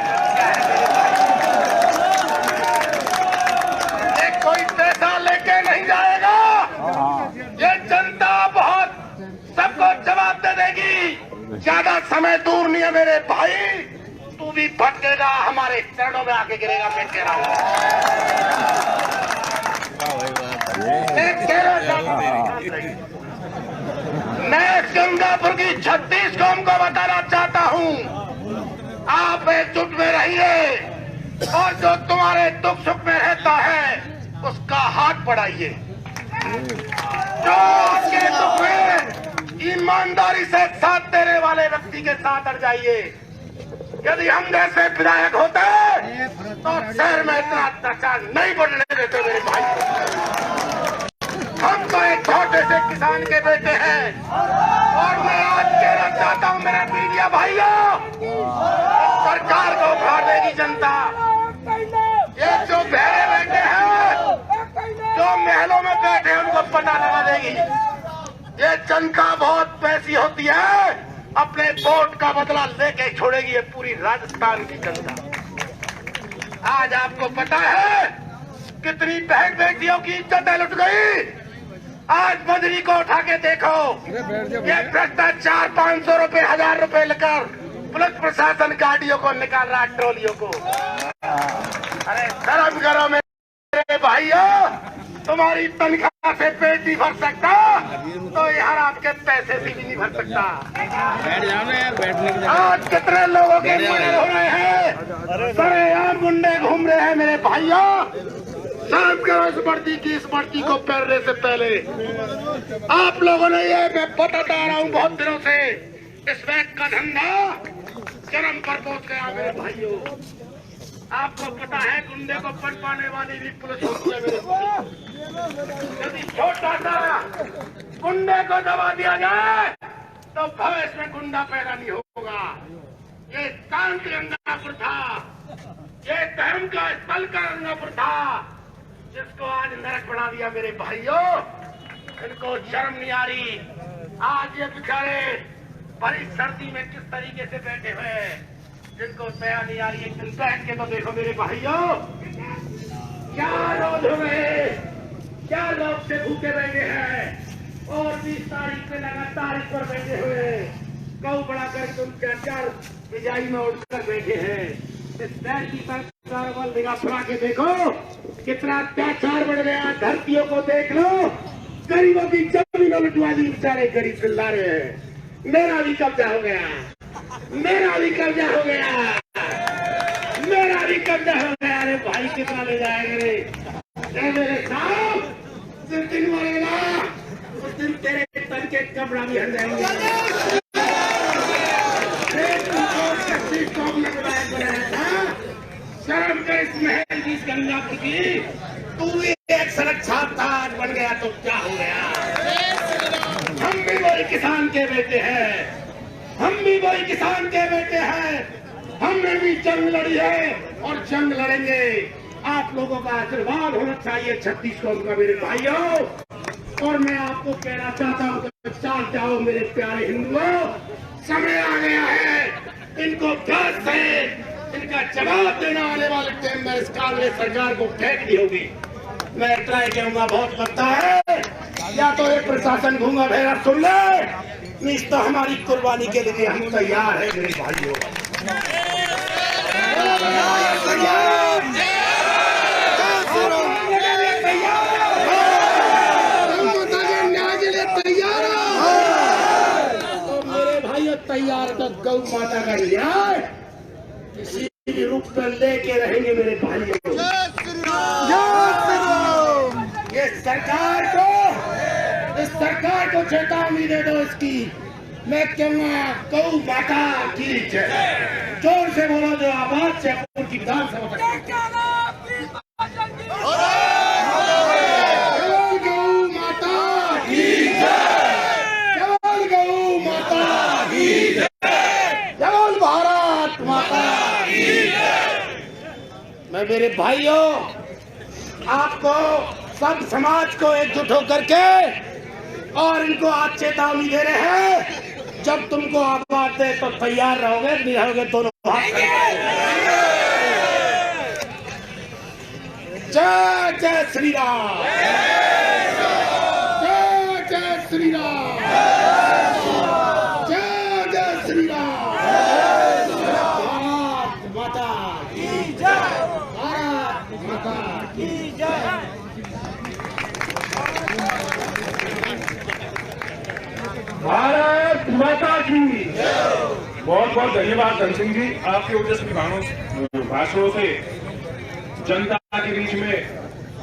ये कोई पैसा लेके नहीं जाएगा। ये जनता बहुत सबको जवाब दे देगी। ज्यादा समय दूर नहीं है मेरे भाई, तू भी भटकेगा, हमारे चरणों में आके गिरेगा। मैं कह रहा हूँ, मैं गंगापुर की 36 कौम को बताना चाहता हूँ, आप एकजुट में रहिए और जो तुम्हारे दुख सुख में रहता है उसका हाथ बढ़ाइए। जो आपके दुख में ईमानदारी से साथ देने वाले व्यक्ति के साथ अड़ जाइए। यदि हम जैसे विधायक होते तो शहर में इतना अत्याचार नहीं बढ़ने देते मेरे भाई। हम तो एक छोटे से किसान के बेटे हैं और मैं आज कहना चाहता हूँ मेरा मीडिया भाइयों, सरकार को उखाड़ देगी जनता। ये जो बहरे बैठे हैं, जो महलों में बैठे हैं, उनको पता लगा देगी। ये जनता बहुत पैसी होती है, अपने वोट का बदला लेके छोड़ेगी ये पूरी राजस्थान की जनता। आज आपको पता है कितनी बहन बेटियों की इज्जत लुट गई। आज बजरी को उठा के देखो, ये भ्रष्टाचार 500 रुपए 1000 रुपए लेकर पुलिस प्रशासन गाड़ियों को निकाल रहा, ट्रॉलियों को। अरे शर्म करो मेरे भाइयों, तुम्हारी तनख्वाह से पेट नहीं भर सकता तो यार आपके पैसे से भी नहीं भर सकता। आज कितने लोगों के मर्डर हो रहे हैं, सरेआम गुंडे घूम रहे हैं मेरे भाइयों। शर्म करो इस वर्दी की, इस वर्दी को पहनने से पहले। आप लोगों ने ये मैं बताता आ रहा हूँ बहुत दिनों से, इस बैग का धंधा चरम पर पहुंच गया मेरे भाइयों। आपको पता है गुंडे को पन पाने वाली भी पुलिस होती है मेरे भाई। यदि छोटा सा गुंडे को दबा दिया जाए तो भविष्य में गुंडा पैदा नहीं होगा। ये शांति गंगापुर था, ये धर्म का स्थल का गंगापुर था, जिसको आज नरक बना दिया मेरे भाइयों। इनको शर्म नहीं आ रही। आज ये बेचारे बड़ी सर्दी में किस तरीके से बैठे हुए हैं, जिनको दया नहीं आ रही। एक दिन बैठ के तो देखो मेरे भाइयों, क्या रोज हो गए, क्या लोग से भूखे बैठे हैं और 20 तारीख से लगातार इस पर बैठे हुए गौ बढ़ाकर तुम 4 बिजाई में उठकर बैठे हैं। इस शहर की सरकार को निगाह फुरा के देखो, कितना अत्याचार बढ़ गया। धरतियों को देख लो, गरीबों की जमीनों लुटवा दी, बेचारे गरीब चिल्ला रहे हैं मेरा भी कब्जा हो गया, मेरा भी कब्जा हो गया, मेरा भी कब्जा हो गया। अरे भाई कितना ले जाएगा रे मेरे साहब, जिस दिन मरेगा उस दिन तेरे तन के कपड़ा भी हट जाएंगे। शर्म कर इस महल की, गंगापुर की, तू भी एक सड़क छाप था, आज बन गया तो क्या हो गया। के बेटे हैं, हम भी वही किसान के बेटे हैं। हमने भी जंग लड़ी है और जंग लड़ेंगे। आप लोगों का आशीर्वाद होना चाहिए छत्तीसगढ़ का मेरे भाइयों। और मैं आपको कहना चाहता हूँ कि चार जाओ मेरे प्यारे हिंदुओं, समय आ गया है इनको बस है, इनका जवाब देना आने वाले टाइम में इस कांग्रेस सरकार को फेंकनी होगी। मैं इतना ही कहूंगा, बहुत लगता है या तो ये प्रशासन घूंगा भेड़ा सुन ले, नहीं तो हमारी कुर्बानी के लिए हम तैयार है मेरे भाइयों। तैयार तो गौ माता का न्याय किसी भी रूप में लेके रहेंगे मेरे भाइयों। ये सरकार को चेतावनी दे दो इसकी। मैं कहूँगा गौ माता की जय। जोर से बोलो जो आवाज जयपुर की विधानसभा तक। गौ माता की जय, गौ माता की जय, भारत माता की जय। मैं मेरे भाइयों आपको सब समाज को एकजुट होकर के और इनको आज चेतावनी दे रहे हैं, जब तुमको आवाज दे तो तैयार रहोगे, नहीं रहोगे दोनों हाथ। जय जय श्री राम, जय जय श्री राम, जय जय श्री राम। भारत माता की जय, भारत माता की जय। भारत माता की बहुत बहुत धन्यवाद धन सिंह जी। आपके ओजस्वी भाषणों से जनता के बीच में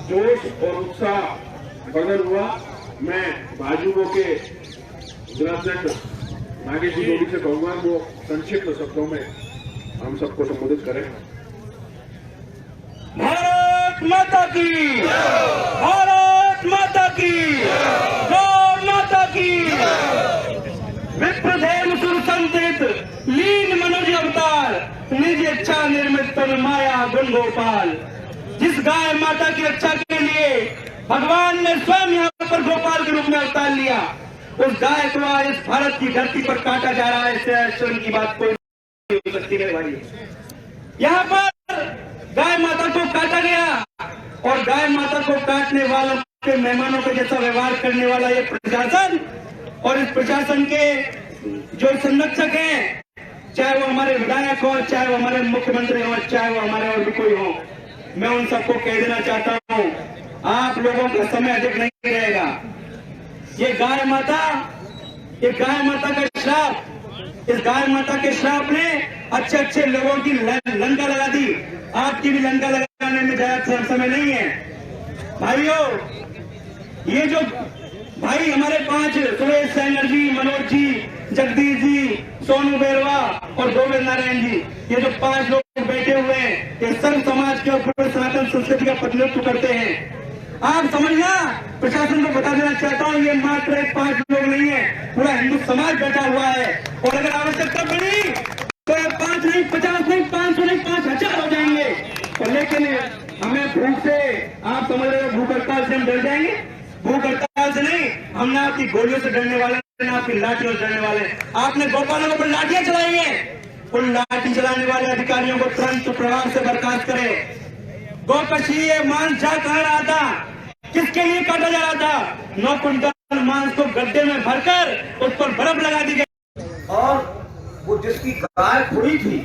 जोश और उत्साह प्रकट हुआ। मैं भाजपा के जिलाध्यक्ष नागेश जी जोड़ी से कहूंगा वो संक्षिप्त शब्दों में हम सबको संबोधित करें। भारत माता की, भारत माता की, गौ माता की। विप्रधेम सुर संतृत लीन मनुज अवतार, निज इच्छा निर्मित तन माया गुण गोपाल। जिस गाय माता की रक्षा के लिए भगवान ने स्वयं यहाँ पर गोपाल के रूप में अवतार लिया, उस गाय को आज इस भारत की धरती पर काटा जा रहा है। इससे आश्चर्य की बात कोई नहीं हो सकती मेरे भाई। यहाँ पर गाय माता को काटा गया और गाय माता को काटने वालों के मेहमानों के जैसा व्यवहार करने वाला ये प्रशासन और इस प्रशासन के जो संरक्षक हैं, चाहे वो हमारे विधायक हो, चाहे वो हमारे मुख्यमंत्री हो, चाहे वो हमारे और भी कोई हो, मैं उन सबको कह देना चाहता हूँ, आप लोगों का समय अधिक नहीं रहेगा। ये गाय माता का श्राप, इस गाय माता के श्राप ने अच्छे अच्छे लोगों की लंका लगा दी। आपकी भी लंका लगाने में ज्यादा समय नहीं है भाइयों। ये जो भाई हमारे 5 सुरेश सैंगर जी, मनोज जी, जगदीश जी, सोनू बेरवा और गोविंद नारायण जी, ये जो 5 लोग बैठे हुए हैं, ये सर्व समाज के ऊपर सनातन संस्कृति का प्रतिनिधित्व करते हैं। आप समझना, प्रशासन को बता देना चाहता हूँ, ये मात्र 5 लोग नहीं है, पूरा हिंदू समाज बैठा हुआ है। और अगर आवश्यकता पड़ी तो 5 नहीं, 50 नहीं, 500 नहीं, 5000 हो जाएंगे। तो लेकिन हमें भूख से, आप समझ रहे हो, भूख हड़ताल से हम डर जाएंगे? भूख हड़ताल से नहीं, हम ना आपकी गोलियों से डरने वाले, ना आपकी लाठियों से डरने वाले। आपने गोपालों के ऊपर लाठियां चलाई हैं, उन लाठी चलाने वाले अधिकारियों को तुरंत प्रभाव से बर्खास्त करें। गौ का ये मांस जा कहाँ रहा था, किसके लिए काटा जा रहा था? 9 कुंटल मांस को गड्ढे में भरकर उस पर बर्फ लगा दी गई। और वो जिसकी गाय खुड़ी थी,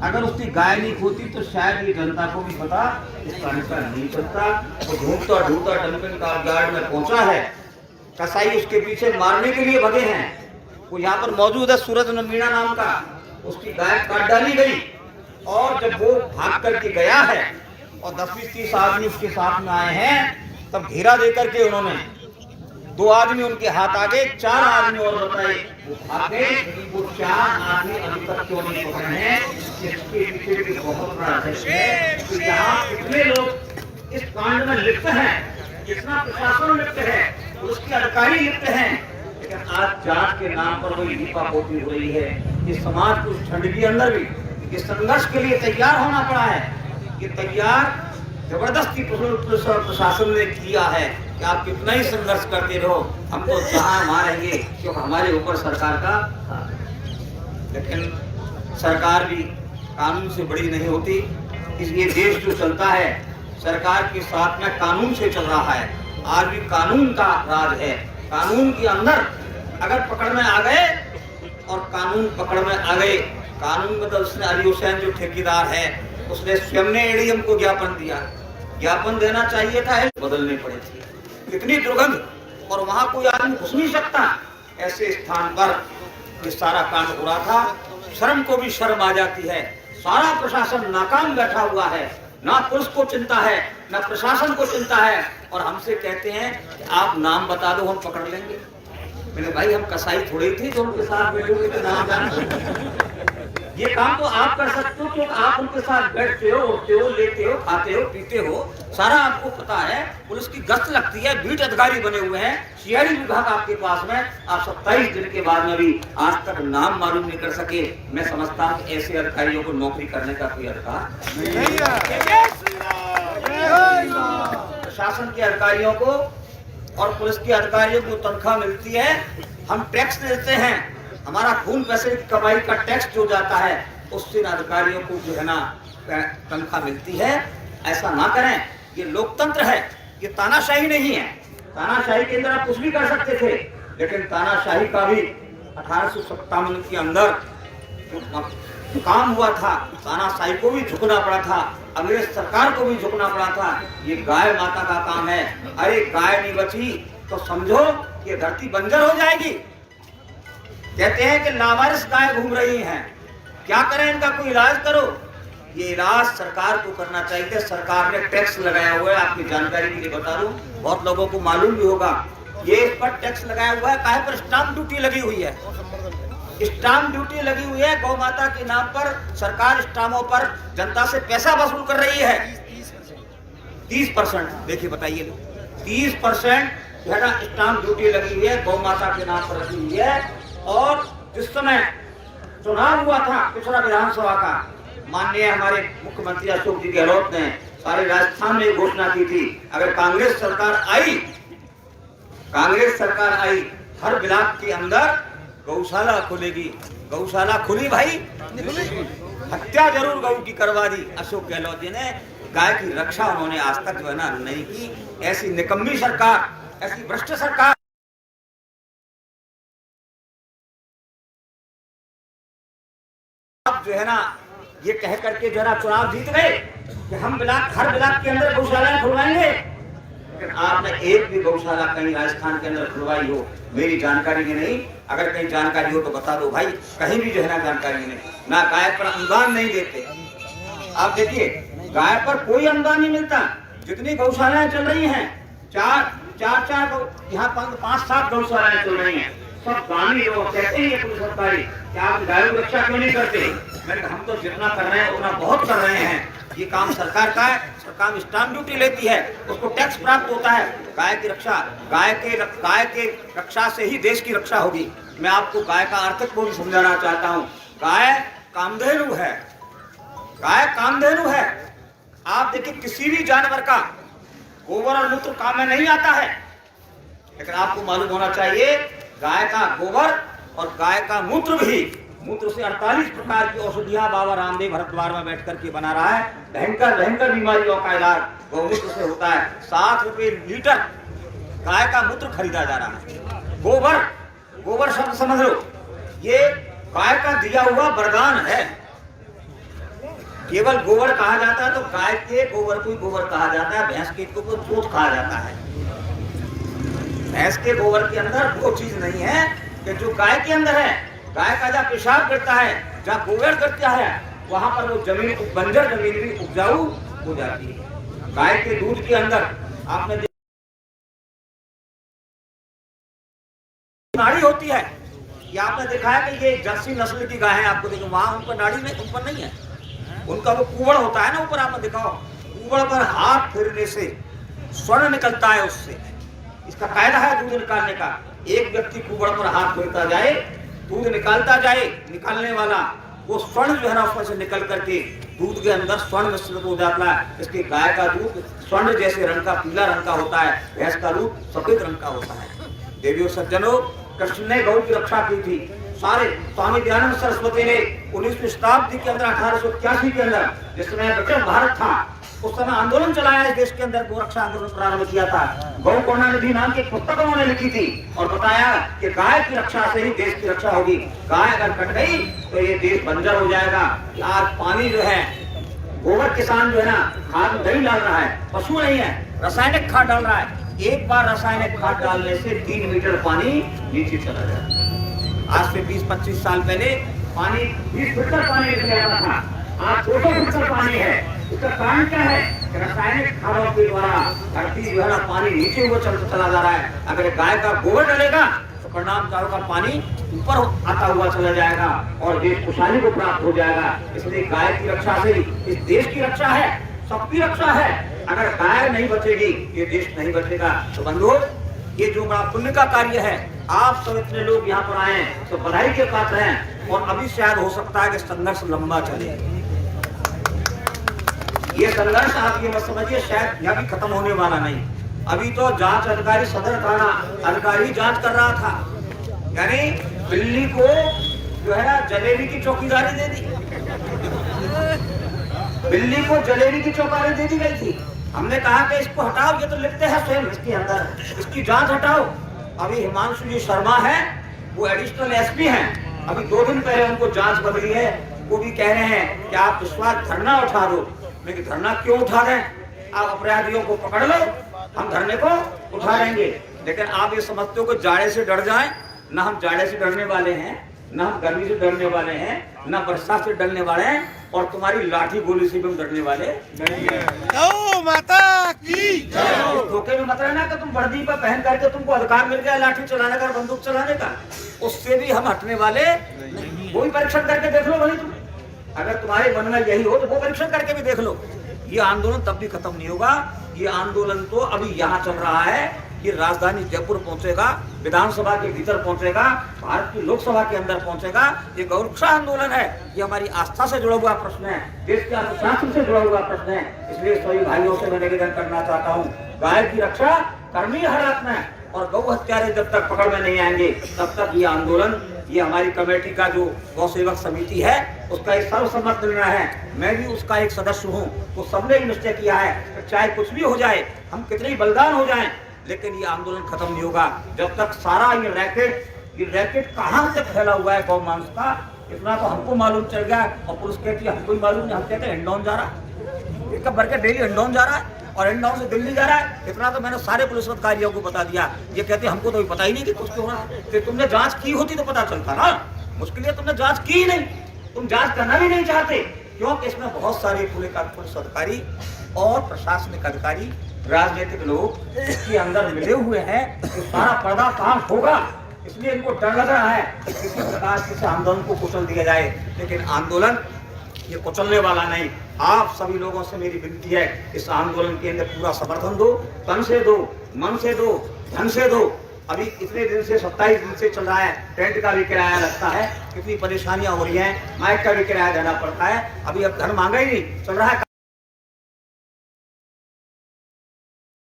अगर उसकी गाय नहीं खोती तो शायद ये जनता को भी पता इसका हिस्सा नहीं चलता। वो ढूंढता ढूंढता डंपिंग यार्ड में पहुंचा है। कसाई उसके पीछे मारने के लिए भगे हैं। वो यहाँ पर मौजूद है, सूरज मीणा नाम का, उसकी गाय काट डाली गई। और जब वो भाग करके गया है और 10-20-30 आदमी उसके साथ में आए हैं, तब घेरा दे करके उन्होंने 2 आदमी उनके हाथ आगे, 4 आदमी और बताए वो भागे। वो 4 आदमी अभी तक क्यों नहीं पकड़े हैं, इसके पीछे भी बहुत बड़ा रहस्य है कि यहाँ कितने लोग इस कांड में लिप्त हैं, कितना प्रशासन लिप्त है, उसके अधिकारी लिप्त हैं। लेकिन आज जात के नाम पर वही लीपापोती हो रही है। इस समाज को उस ठंड के अंदर भी इस संघर्ष के लिए तैयार होना पड़ा है। ये तैयार जबरदस्ती पुलिस और प्रशासन ने किया है कि आप कितना ही संघर्ष करते रहो, हम तो जहां मारेंगे क्योंकि हमारे ऊपर सरकार का। लेकिन सरकार भी कानून से बड़ी नहीं होती, इसलिए देश जो चलता है सरकार के साथ में कानून से चल रहा है। आज भी कानून का राज है। कानून के अंदर अगर पकड़ में आ गए और कानून पकड़ में आ गए, कानून मतलब उसने अली हुसैन जो ठेकेदार है उसने स्वयं ने एडीएम को ज्ञापन दिया, ज्ञापन देना चाहिए था, बदलने पड़े थे। कितनी दुर्गंध, और वहां कोई आदमी घुस नहीं सकता। ऐसे स्थान पर ये सारा कांड हो रहा था, शर्म को भी शर्म आ जाती है। सारा प्रशासन नाकाम बैठा हुआ है, ना पुलिस को चिंता है ना प्रशासन को चिंता है, और हमसे कहते हैं कि आप नाम बता दो हम पकड़ लेंगे। मैंने भाई हम कसाई थोड़ी थी जो उनके साथ बैठोगे तो नाम जान। ये काम तो आप कर सकते हो क्योंकि आप उनके साथ बैठते हो, उठते हो, लेते हो, खाते हो, पीते हो, सारा आपको पता है। पुलिस की गश्त लगती है, बीट अधिकारी बने हुए हैं, सीआईडी विभाग आपके पास में। आप 27 दिन के बाद में भी आज तक नाम मालूम नहीं कर सके। मैं समझता हूँ कि ऐसे अधिकारियों को नौकरी करने का कोई अधिकार नहीं है। प्रशासन के अधिकारियों को और पुलिस के अधिकारियों को तनख्वाह मिलती है, हम टैक्स देते हैं, हमारा खून पैसे की कमाई का टैक्स जो जाता है उससे अधिकारियों को जो है ना तनख्वाह मिलती है। ऐसा ना करें, ये लोकतंत्र है, ये तानाशाही नहीं है। तानाशाही के अंदर आप कुछ भी कर सकते थे, लेकिन तानाशाही का भी 1857 के अंदर जो काम हुआ था, तानाशाही को भी झुकना पड़ा था, अंग्रेज सरकार को भी झुकना पड़ा था। ये गाय माता का काम है। अरे गाय नहीं बची तो समझो कि धरती बंजर हो जाएगी। कहते हैं कि लावारिस गाय घूम रही हैं, क्या करें, इनका कोई इलाज करो। ये इलाज सरकार को करना चाहिए। सरकार ने टैक्स लगाया हुआ है, आपकी जानकारी के लिए बता दूं, बहुत लोगों को मालूम भी होगा। ये इस पर टैक्स लगाया हुआ है, काहे पर स्टाम्प ड्यूटी लगी हुई है। स्टाम्प ड्यूटी लगी हुई है गौ माता के नाम पर। सरकार स्टाम्पों पर जनता से पैसा वसूल कर रही है 30%। देखिए बताइए, 30% स्टाम्प ड्यूटी लगी हुई है, गौ माता के नाम पर लगी हुई है। और जिस समय चुनाव हुआ था पिछड़ा विधानसभा का, माननीय हमारे मुख्यमंत्री अशोक जी गहलोत ने सारे राजस्थान में घोषणा की थी, अगर कांग्रेस सरकार आई हर ब्लॉक के अंदर गौशाला खुलेगी। गौशाला खुली भाई, हत्या जरूर गौ की करवा दी अशोक गहलोत जी ने। गाय की रक्षा उन्होंने आज तक जो है ना नहीं की। ऐसी निकम्मी सरकार, ऐसी भ्रष्ट सरकार जो है ना ये कह करके जो है ना चुनाव जीत गए कि हम हर ब्लॉक के अंदर गौशालाएं खुलवाएंगे, लेकिन आपने एक भी गौशाला कहीं राजस्थान के अंदर खुलवाई हो मेरी जानकारी में नहीं। अगर कहीं जानकारी हो तो बता दो भाई, कहीं भी जो है ना जानकारी नहीं। ना गाय पर अनुदान नहीं देते। आप देखिए गाय पर कोई अनुदान नहीं मिलता। जितनी गौशालाएं चल रही हैं, चार यहाँ 5-7 गौशालाएं चल रही हैं, सब गांधी लोग कहते हैं पुलिस अधिकारी कि आप गायों की रक्षा क्यों नहीं करते। मैंने कहा हम तो जितना कर रहे हैं उतना बहुत कर रहे हैं। ये काम सरकार का है, सरकार स्टाम्प ड्यूटी लेती है, उसको टैक्स प्राप्त होता है। गाय की रक्षा, गाय के रक्षा से ही देश की रक्षा होगी। मैं आपको गाय का अर्थ को भी समझाना चाहता हूँ। गाय कामधेनु है, गाय कामधेनु है। आप देखिए किसी भी जानवर का गोबर और मूत्र काम में नहीं आता है, लेकिन आपको मालूम होना चाहिए गाय का गोबर और गाय का मूत्र भी, मूत्र से 48 प्रकार की औषधियां बाबा रामदेव हरिद्वार में बैठ करके बना रहा है। भयंकर बीमारियों का इलाज गौमूत्र से होता है। 7 रुपए लीटर गाय का मूत्र खरीदा जा रहा है। गोबर शब्द समझ लो, ये गाय का दिया हुआ वरदान है। केवल गोबर कहा जाता है तो गाय के गोबर को गोबर कहा जाता है, भैंस के को दूध कहा जाता है। भैंस के गोबर के अंदर वो चीज नहीं है कि जो गाय के अंदर है। गाय का जहाँ पेशाब करता है, जहाँ गोबर करता है, वहां पर वो जमीन, बंजर जमीन भी उपजाऊ हो जाती है। गाय के दूध के अंदर आपने नाड़ी होती है। ये आपने देखा है कि ये जर्सी नस्ल की गाय है, आपको देखो वहां उन पर नाड़ी नहीं, उन पर नहीं है। उनका वो कुबड़ होता है ना ऊपर, आपने देखा हो, कुबड़ पर हाथ फेरने से स्वर्ण निकलता है उससे। इसका कायदा है दूध निकालने का। एक व्यक्ति कुबड़ पर हाथ फेरता जाए, दूध निकालता जाए, निकालने वाला वो स्वर्ण जो है ना उसमें से निकल करके दूध के अंदर स्वर्ण मिश्रित हो जाता है। इसके गाय का दूध स्वर्ण जैसे रंग का, पीला रंग का होता है, भैंस का दूध सफेद रंग का होता है। देवियों सज्जनों, कृष्ण ने गौ की रक्षा की थी। सारे स्वामी दयानंद सरस्वती ने 19वीं शताब्दी के अंदर 1881 के अंदर जिस समय ब्रिटिश भारत था उस समय आंदोलन चलाया इस देश के अंदर, गोरक्षा आंदोलन प्रारंभ किया था। गौ करुणानिधि नाम की पुस्तक उन्होंने लिखी थी और बताया कि गाय की रक्षा से ही देश की रक्षा होगी। गाय अगर कट गई तो ये देश बंजर हो जाएगा। आज पानी जो है, गोबर किसान जो है ना खाद नहीं डाल रहा है, पशु नहीं है, रासायनिक खाद डाल रहा है। एक बार रासायनिक खाद डालने से 3 मीटर पानी नीचे चला जाता है। आज से 20-25 साल पहले पानी 20 मीटर पानी निकल जाता था, आज 200 मीटर पानी है। इसका कारण क्या है? रासायनिक खादों के द्वारा धरती जो है ना पानी नीचे हुआ चला जा रहा है। अगर गाय का गोबर डलेगा तो परिणाम चारों का पानी ऊपर आता हुआ चला जाएगा और देश खुशहाली को प्राप्त हो जाएगा। इसलिए गाय की रक्षा से इस देश की रक्षा है, सबकी रक्षा है। अगर गाय नहीं बचेगी ये देश नहीं बचेगा। तो बंधुओं, ये जो बड़ा पुण्य का कार्य है, आप सब इतने लोग यहाँ पर आए तो बधाई के पात्र हैं। और अभी शायद हो सकता है कि संघर्ष लंबा चले। ये संघर्ष आप ये मत समझिए शायद यहाँ भी खत्म होने वाला नहीं। अभी तो जांच अधिकारी, सदर थाना अधिकारी जांच कर रहा था, यानी बिल्ली को जो है ना जलेबी की चौकीदारी दे दी, बिल्ली को जलेबी की चौकीदारी दे दी गई थी। हमने कहा कि इसको हटाओ, ये तो लिखते हैं स्वयं इसके अंदर, इसकी जांच हटाओ। अभी हिमांशु जी शर्मा है, वो एडिशनल एसपी हैं। अभी 2 दिन पहले उनको जांच बदली है, वो भी कह रहे हैं कि आप इस बार धरना उठा दो। मैं धरना क्यों उठा रहे हैं? आप अपराधियों को पकड़ लो, हम धरने को उठा लेंगे। लेकिन आप ये समझते हो कि जाड़े से डर जाएं? ना हम जाड़े से डरने वाले हैं, ना हम गर्मी से डरने वाले हैं, ना बरसात से डरने वाले हैं, और तुम्हारी लाठी गोली से भी हम डरने वाले नहीं हैं। माता की धोखे में मत रहना कि तुम वर्दी पर पहन करके तुमको अधिकार मिल गया लाठी चलाने का, बंदूक चलाने का, उससे भी हम हटने वाले नहीं। वो भी परीक्षण करके देख लो भाई, तुम अगर तुम्हारे मन में यही हो तो वो परीक्षण करके भी देख लो। ये आंदोलन तब भी खत्म नहीं होगा। ये आंदोलन तो अभी यहाँ चल रहा है, ये राजधानी जयपुर पहुंचेगा, विधानसभा के भीतर पहुंचेगा, भारत की लोकसभा के अंदर पहुंचेगा। ये गौरक्षा आंदोलन है, ये हमारी आस्था से जुड़ा हुआ प्रश्न है, देश के अनुशासन से जुड़ा हुआ प्रश्न है। इसलिए सभी भाइयों से मैं निवेदन करना चाहता हूँ, गाय की रक्षा करनी है हर हाथ में, और गौ हत्यारे जब तक पकड़ में नहीं आएंगे तब तक ये आंदोलन, ये हमारी कमेटी का जो गौ सेवक समिति है उसका एक सर्वसम्मत निर्णय है, मैं भी उसका एक सदस्य हूँ। तो सबने निश्चय किया है चाहे कुछ भी हो जाए, हम कितने ही बलिदान हो जाएं, लेकिन ये आंदोलन खत्म नहीं होगा जब तक सारा ये रैकेट कहाँ से फैला हुआ है गौ मांस का, इतना तो हमको मालूम चल गया। और पुलिस कहती है हमको ही मालूम नहीं, हम कहते हैं हिंडौन जा रहा, एक भर के डेली हिंडौन जा रहा है और हिंडौन से दिल्ली जा रहा है। इतना तो मैंने सारे पुलिस अधिकारियों को बता दिया। ये कहते हमको तो पता ही नहीं कि कुछ क्यों रहा है। फिर तुमने जांच की होती तो पता चलता ना, मुश्किल है तुमने जांच की ही नहीं, तुम जांच करना भी नहीं चाहते, क्योंकि इसमें बहुत सारे पुलिस अधिकारी और प्रशासनिक अधिकारी, राजनीतिक लोग इसके अंदर मिले हुए हैं। तो सारा पर्दाफाश होगा, इसलिए इनको डर लग रहा है कि किसी प्रकार से आंदोलन को कुचल दिया जाए। लेकिन आंदोलन ये कुचलने वाला नहीं। आप सभी लोगों से मेरी विनती है, इस आंदोलन के अंदर पूरा समर्थन दो, तन से दो, मन से दो, धन से दो। अभी इतने दिन से 27 दिन से चल रहा है, टेंट का भी किराया लगता है, कितनी परेशानियां हो रही हैं, माइक का भी किराया देना पड़ता है। अभी अब धन मांगा ही नहीं, चल रहा है।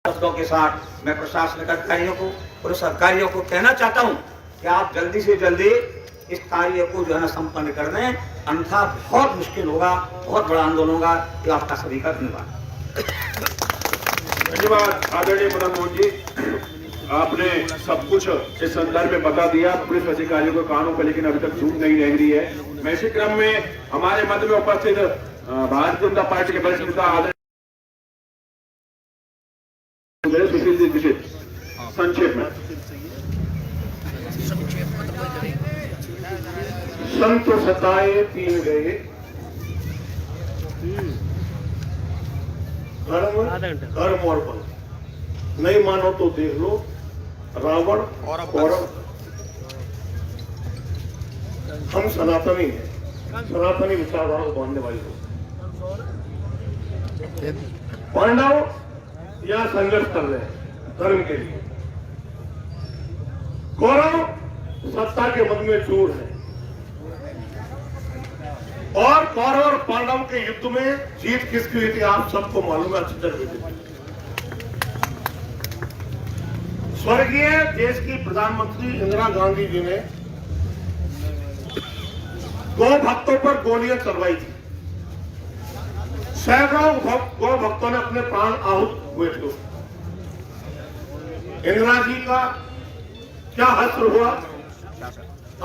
के साथ मैं प्रशासनिक अधिकारियों को, पुलिस अधिकारियों को कहना चाहता हूँ कि आप जल्दी से जल्दी इस कार्य को जो है ना संपन्न कर दें, अन्यथा बहुत मुश्किल होगा, बहुत बड़ा आंदोलन होगा। ये आपका सभी का धन्यवाद। धन्यवाद आदरणीय मदन मोहन जी, आपने सब कुछ इस संदर्भ में बता दिया पुलिस अधिकारियों को कानों पर, लेकिन अभी तक छूट नहीं रह रही है। मैं इसी क्रम में हमारे मध्य में उपस्थित भारतीय जनता पार्टी के वरिष्ठ नेता आदरणीय सुशील जी दीक्षित संक्षेप में। संत सताए पीन गए, कर्म और बल, नहीं मानो तो देख लो रावण और हम सनातनी हैं, सनातनी विचारधारा को बांधने वाले लोग। पांडव यहाँ संघर्ष कर रहे हैं धर्म के लिए, कौरव सत्ता के मद में चूर है और कौरव और पांडव के युद्ध में जीत किसकी हुई थी आप सबको मालूम है अच्छी तरह। स्वर्गीय देश की प्रधानमंत्री इंदिरा गांधी जी ने गौ भक्तों पर गोलियां चलवाई थी। सैकड़ों गौ भक्तों ने अपने प्राण आहुत हुए थे। इंदिरा जी का क्या हश्र हुआ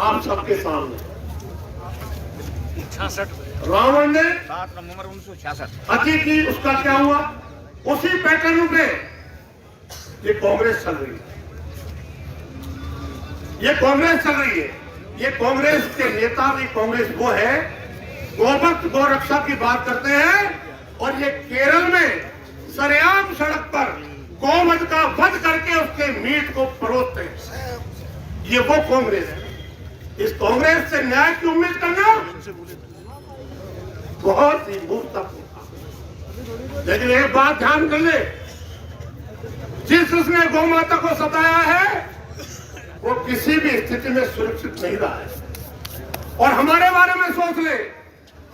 आप सबके सामने। रावण ने नवंबर 1966 हत्या की, उसका क्या हुआ? उसी पैटर्न पे ये कांग्रेस चल रही है। ये कांग्रेस चल रही है। ये कांग्रेस के नेता भी कांग्रेस वो है, गोभक्त गौरक्षा की बात करते हैं और ये केरल में सरेआम सड़क पर गौवध का वध करके उसके मीट को परोसते हैं। ये वो कांग्रेस है। इस कांग्रेस से न्याय की उम्मीद करना बहुत ही मूर्खतापूर्ण। लेकिन एक बात ध्यान कर ले, जिसने गौ माता को सताया है वो किसी भी स्थिति में सुरक्षित नहीं रहा है। और हमारे बारे में सोच ले,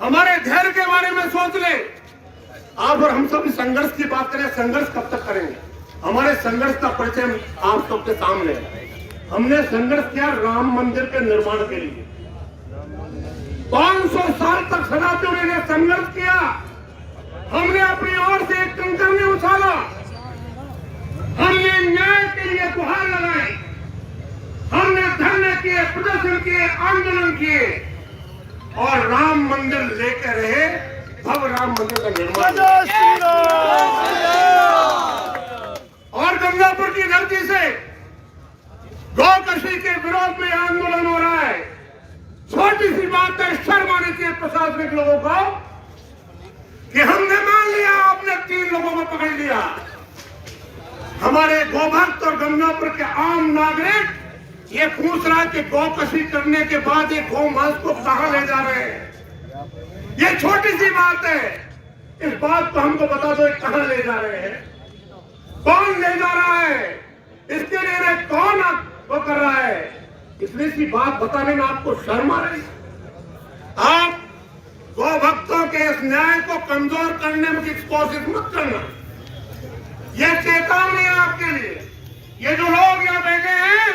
हमारे धैर्य के बारे में सोच ले। आप और हम सब संघर्ष की बात करें, संघर्ष कब तक करेंगे? हमारे संघर्ष का परिचय आप सबके सामने है। हमने संघर्ष किया राम मंदिर के निर्माण के लिए। 500 साल तक सनातनियों ने संघर्ष किया। हमने अपनी ओर से एक कंकर नहीं उछाला। हमने न्याय के लिए गुहार लगाई। हमने धरने किए, प्रदर्शन किए, आंदोलन किए और राम मंदिर लेकर रहे। भव राम मंदिर का निर्माण और गंगापुर की धरती से गौकशी के विरोध में आंदोलन हो रहा है। छोटी सी बात है, शर्म आनी चाहिए प्रशासनिक लोगों को कि हमने मान लिया, आपने 3 लोगों को पकड़ लिया। हमारे गोभक्त और गंगापुर के आम नागरिक ये पूछ रहा है कि गौकशी करने के बाद ये गौ मांस को कहां ले जा रहे हैं। ये छोटी सी बात है, इस बात को हमको बता दो कहां ले जा रहे हैं, कौन ले जा रहा है, इसके लिए कौन वो कर रहा है। इतनी सी बात बताने में आपको शर्म आ रही है। आप गौ भक्तों के इस न्याय को कमजोर करने में कोशिश मत करना। यह चेतावनी है आपके लिए। ये जो लोग यहाँ बैठे हैं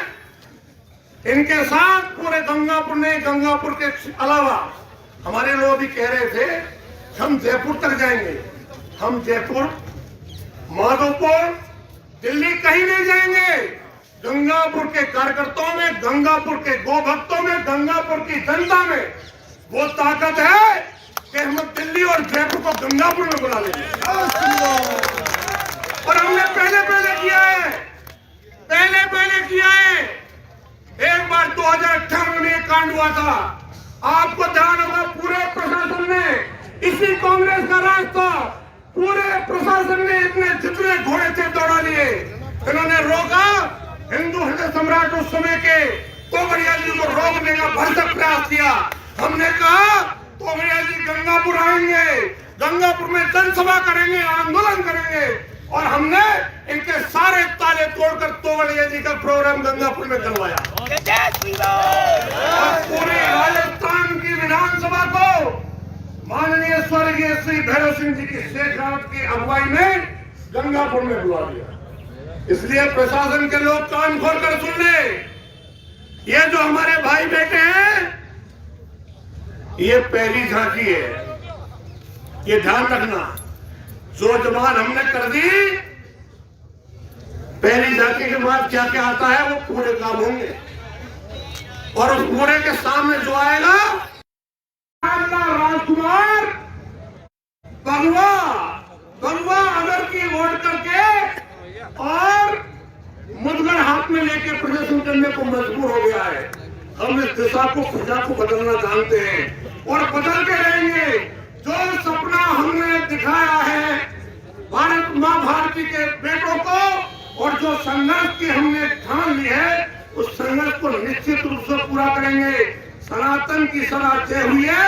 इनके साथ पूरे गंगापुर ने, गंगापुर के अलावा हमारे लोग भी कह रहे थे हम जयपुर तक जाएंगे। हम जयपुर, माधोपुर, दिल्ली कहीं नहीं जाएंगे। गंगापुर के कार्यकर्ताओं में, गंगापुर के गौ भक्तों में, गंगापुर की जनता में वो ताकत है कि हम दिल्ली और जयपुर को गंगापुर में बुला लेंगे। और हमने पहले किया है, पहले किया है। एक बार 2018 में एक कांड हुआ था, आपको ध्यान होगा। पूरे प्रशासन ने, इसी कांग्रेस का राज था, पूरे प्रशासन ने इतने जितने घोड़े थे दौड़ा लिए। इन्होंने रोका। हिंदू हृदय सम्राट उस समय के तोगड़िया जी को रोकने का भरसक प्रयास किया। हमने कहा तोगड़िया जी गंगापुर आएंगे, गंगापुर में जनसभा करेंगे, आंदोलन करेंगे। और हमने इनके सारे ताले तोड़कर तोगड़िया जी का प्रोग्राम गंगापुर में करवाया। पूरे राजस्थान की विधानसभा को माननीय स्वर्गीय श्री भैरव सिंह जी की शेखावत की अगुवाई में गंगापुर में बुला दिया। इसलिए प्रशासन के लोग कान खोलकर सुन ले। ये जो हमारे भाई बेटे हैं ये पहली झांकी है, ये ध्यान रखना। जो जबान हमने कर दी, पहली झांकी के बाद क्या क्या आता है वो पूरे काम होंगे। और उस पूरे के सामने जो आएगा राजकुमार बगवा अगर की वोट करके और मुदगर हाथ में लेकर प्रदर्शन करने को मजबूर हो गया है। हम इस दिशा को, प्रजा को बदलना जानते हैं और बदल के रहेंगे। जो सपना हमने दिखाया है भारत माँ भारती के बेटों को और जो संघर्ष की हमने ठान ली है, उस संघर्ष को निश्चित रूप से पूरा करेंगे। सनातन की सदा जय हुई है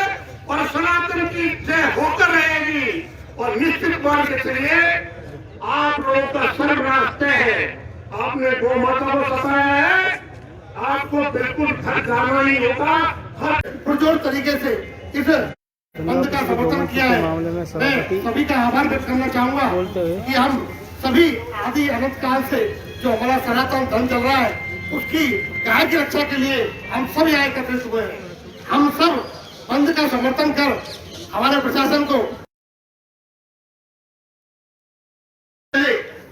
और सनातन की जय होकर रहेगी। और निश्चित मान के चलिए, आप लोगों का सर्वनाश तय है। आपने गौ माता को सताया है, आपको बिल्कुल घर जाना ही होगा। पुरजोर तरीके से इस बंद का समर्थन किया है। मैं सभी का आभार व्यक्त करना चाहूंगा कि हम सभी आदि अनंत काल से जो हमारा सनातन धर्म चल रहा है उसकी गाय की रक्षा के लिए हम सब यहाँ एकत्रित हुए हैं। हम सब बंद का समर्थन कर हमारे प्रशासन को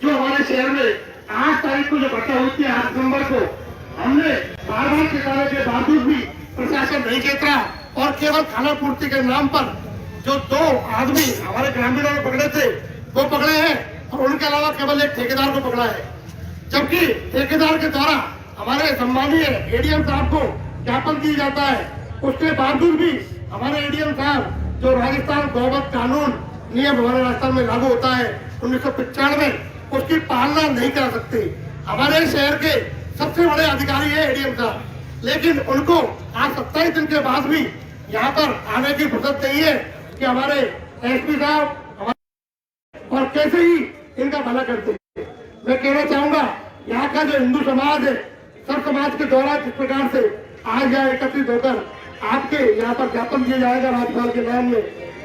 जो हमारे शहर में 8 तारीख को जो घटना हुई थी 8 दिसंबर को, हमने बार बार चेताने के बावजूद भी प्रशासन नहीं कहता और केवल खाना पूर्ति के नाम पर जो 2 आदमी हमारे ग्रामीणों ने पकड़े थे वो पकड़े हैं और उनके अलावा केवल एक ठेकेदार को पकड़ा है। जबकि ठेकेदार के द्वारा हमारे सम्मानीय एडीएम साहब को ज्ञापन दिया जाता है, उसके बावजूद भी हमारे एडीएम साहब जो राजस्थान गौवध कानून नियम हमारे राजस्थान में लागू होता है 1995 में, उसकी पालना नहीं कर सकते। हमारे शहर के सबसे बड़े अधिकारी है एडीएम साहब, लेकिन उनको आज 27 दिन के बाद भी यहाँ पर आने की फुर्सत नहीं है कि हमारे एसपी साहब और कैसे ही इनका भला करते हैं। मैं कहना चाहूंगा यहाँ का जो हिंदू समाज है, सब समाज के द्वारा जिस प्रकार से आज यहाँ एकत्रित होकर आपके यहाँ पर ज्ञापन दिया जाएगा राज्यपाल के नाम में,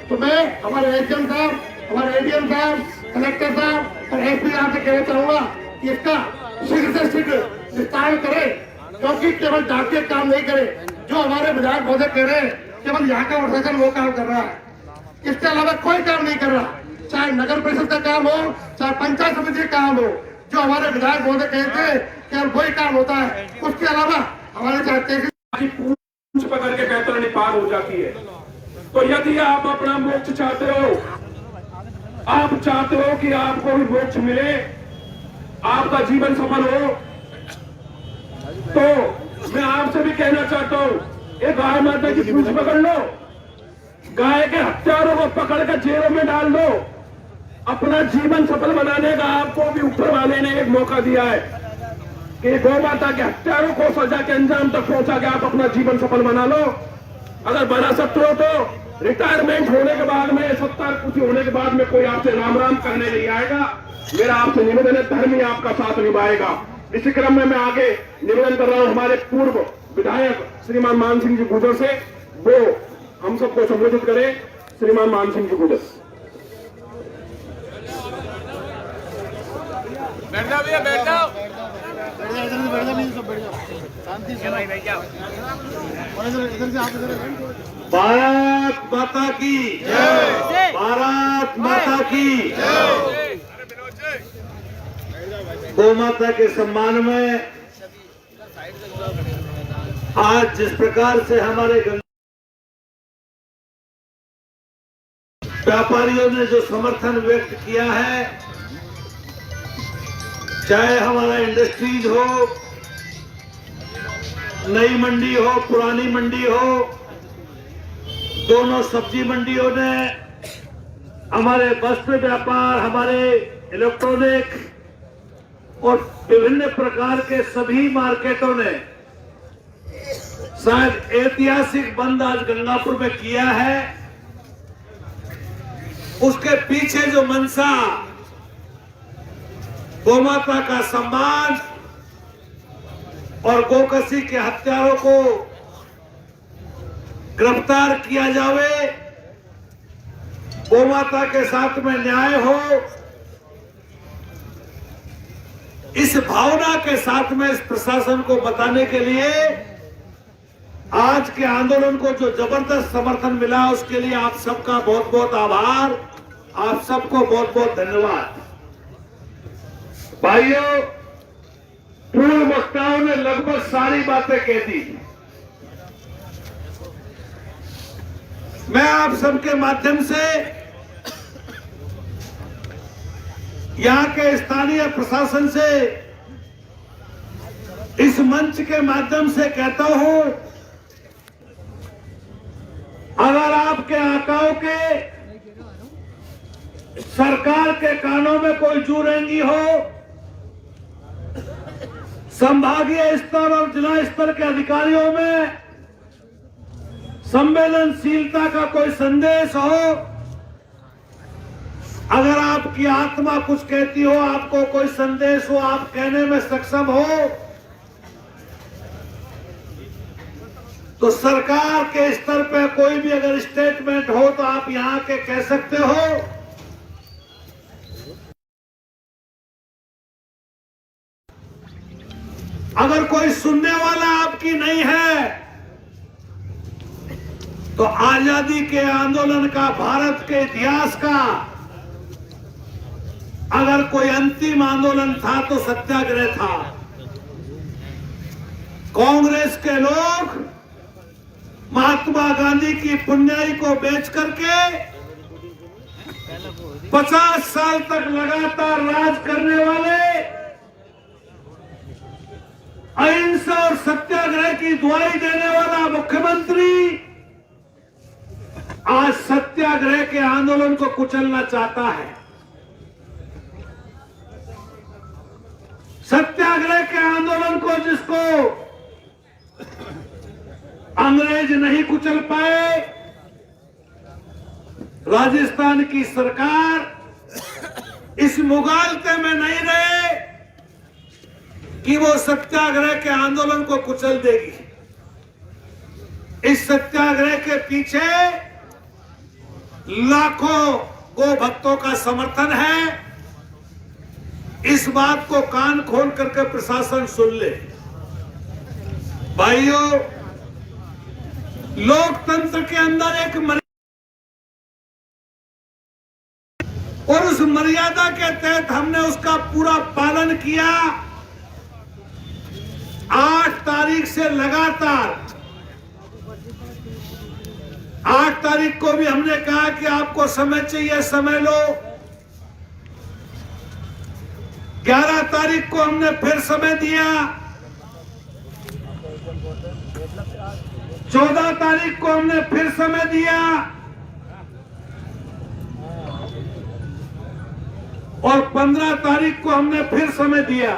तो मैं हमारे एसडीएम साहब, हमारे एडीएम साहब, कलेक्टर साहब और एसपी साहब से कहना चाहूंगा कि इसका शीघ्र से शीघ्र विस्तार करे, क्योंकि केवल डाकिया काम नहीं करे। जो हमारे विधायक महोदय कह रहे हैं केवल यहाँ का प्रशासन वो काम कर रहा है, इसके अलावा कोई काम नहीं कर रहा। चाहे नगर परिषद का काम हो, चाहे पंचायत समिति का काम हो, जो हमारे विधायक महोदय कहते हैं केवल वही काम होता है। उसके अलावा हमारे चाहते पूंछ पकड़ के बैतरणी पार हो जाती है। तो यदि आप अपना मोक्ष चाहते हो, आप चाहते हो कि आपको भी मोक्ष मिले, आपका जीवन सफल हो, तो मैं आपसे भी कहना चाहता हूँ, ये गाय माता की पूंछ पकड़ लो, गाय के हत्यारों को पकड़ कर जेलों में डाल दो। अपना जीवन सफल बनाने का आपको भी ऊपर वाले ने एक मौका दिया है कि गौ माता के हत्यारों को सजा के अंजाम तक पहुंचा के आप अपना जीवन सफल बना लो। अगर बना सकते हो तो रिटायरमेंट होने के बाद में, सत्ता कुछ होने के बाद में कोई आपसे राम राम करने नहीं आएगा। मेरा आपसे निवेदन है, धर्म ही आपका साथ निभाएगा। इसी क्रम में मैं आगे निवेदन कर रहा हूं हमारे पूर्व विधायक श्रीमान मान सिंह जी गुजर से, वो हम सबको संबोधित करें। श्रीमान मान सिंह जी गुजर। बैठ जाओ भैया, बैठ जाओ। भारत माता की जय, भारत माता की जय। गौ माता के सम्मान में आज जिस प्रकार से हमारे व्यापारियों ने जो समर्थन व्यक्त किया है, चाहे हमारा इंडस्ट्रीज हो, नई मंडी हो, पुरानी मंडी हो, दोनों सब्जी मंडियों ने, हमारे वस्त्र व्यापार, हमारे इलेक्ट्रॉनिक और विभिन्न प्रकार के सभी मार्केटों ने शायद ऐतिहासिक बंद आज गंगापुर में किया है। उसके पीछे जो मंशा गौमाता का सम्मान और गोकसी के हत्यारों को गिरफ्तार किया जावे, गौमाता के साथ में न्याय हो, इस भावना के साथ में इस प्रशासन को बताने के लिए आज के आंदोलन को जो जबरदस्त समर्थन मिला, उसके लिए आप सबका बहुत बहुत आभार, आप सबको बहुत बहुत धन्यवाद। भाइयों, पूर्व वक्ताओं ने लगभग सारी बातें कह दी। मैं आप सबके माध्यम से यहां के स्थानीय प्रशासन से इस मंच के माध्यम से कहता हूं, अगर आपके आकाओं के सरकार के कानों में कोई जू रेंगी हो, संभागीय स्तर और जिला स्तर के अधिकारियों में संवेदनशीलता का कोई संदेश हो, अगर आपकी आत्मा कुछ कहती हो, आपको कोई संदेश हो, आप कहने में सक्षम हो, तो सरकार के स्तर पे कोई भी अगर स्टेटमेंट हो तो आप यहां के कह सकते हो। अगर कोई सुनने वाला आपकी नहीं है तो आजादी के आंदोलन का, भारत के इतिहास का अगर कोई अंतिम आंदोलन था तो सत्याग्रह था। कांग्रेस के लोग महात्मा गांधी की पुण्याई को बेच करके 50 साल तक लगातार राज करने वाले, अहिंसा और सत्याग्रह की दुहाई देने वाला मुख्यमंत्री आज सत्याग्रह के आंदोलन को कुचलना चाहता है। सत्याग्रह के आंदोलन को जिसको अंग्रेज नहीं कुचल पाए, राजस्थान की सरकार इस मुगालते में नहीं रहे कि वो सत्याग्रह के आंदोलन को कुचल देगी। इस सत्याग्रह के पीछे लाखों गो भक्तों का समर्थन है। इस बात को कान खोल करके प्रशासन सुन ले। भाइयों, लोकतंत्र के अंदर एक और उस मर्यादा के तहत हमने उसका पूरा पालन किया। 8 तारीख से लगातार 8 तारीख को भी हमने कहा कि आपको समय चाहिए, समय लो। 11 तारीख को हमने फिर समय दिया। 14 तारीख को हमने फिर समय दिया और 15 तारीख को हमने फिर समय दिया।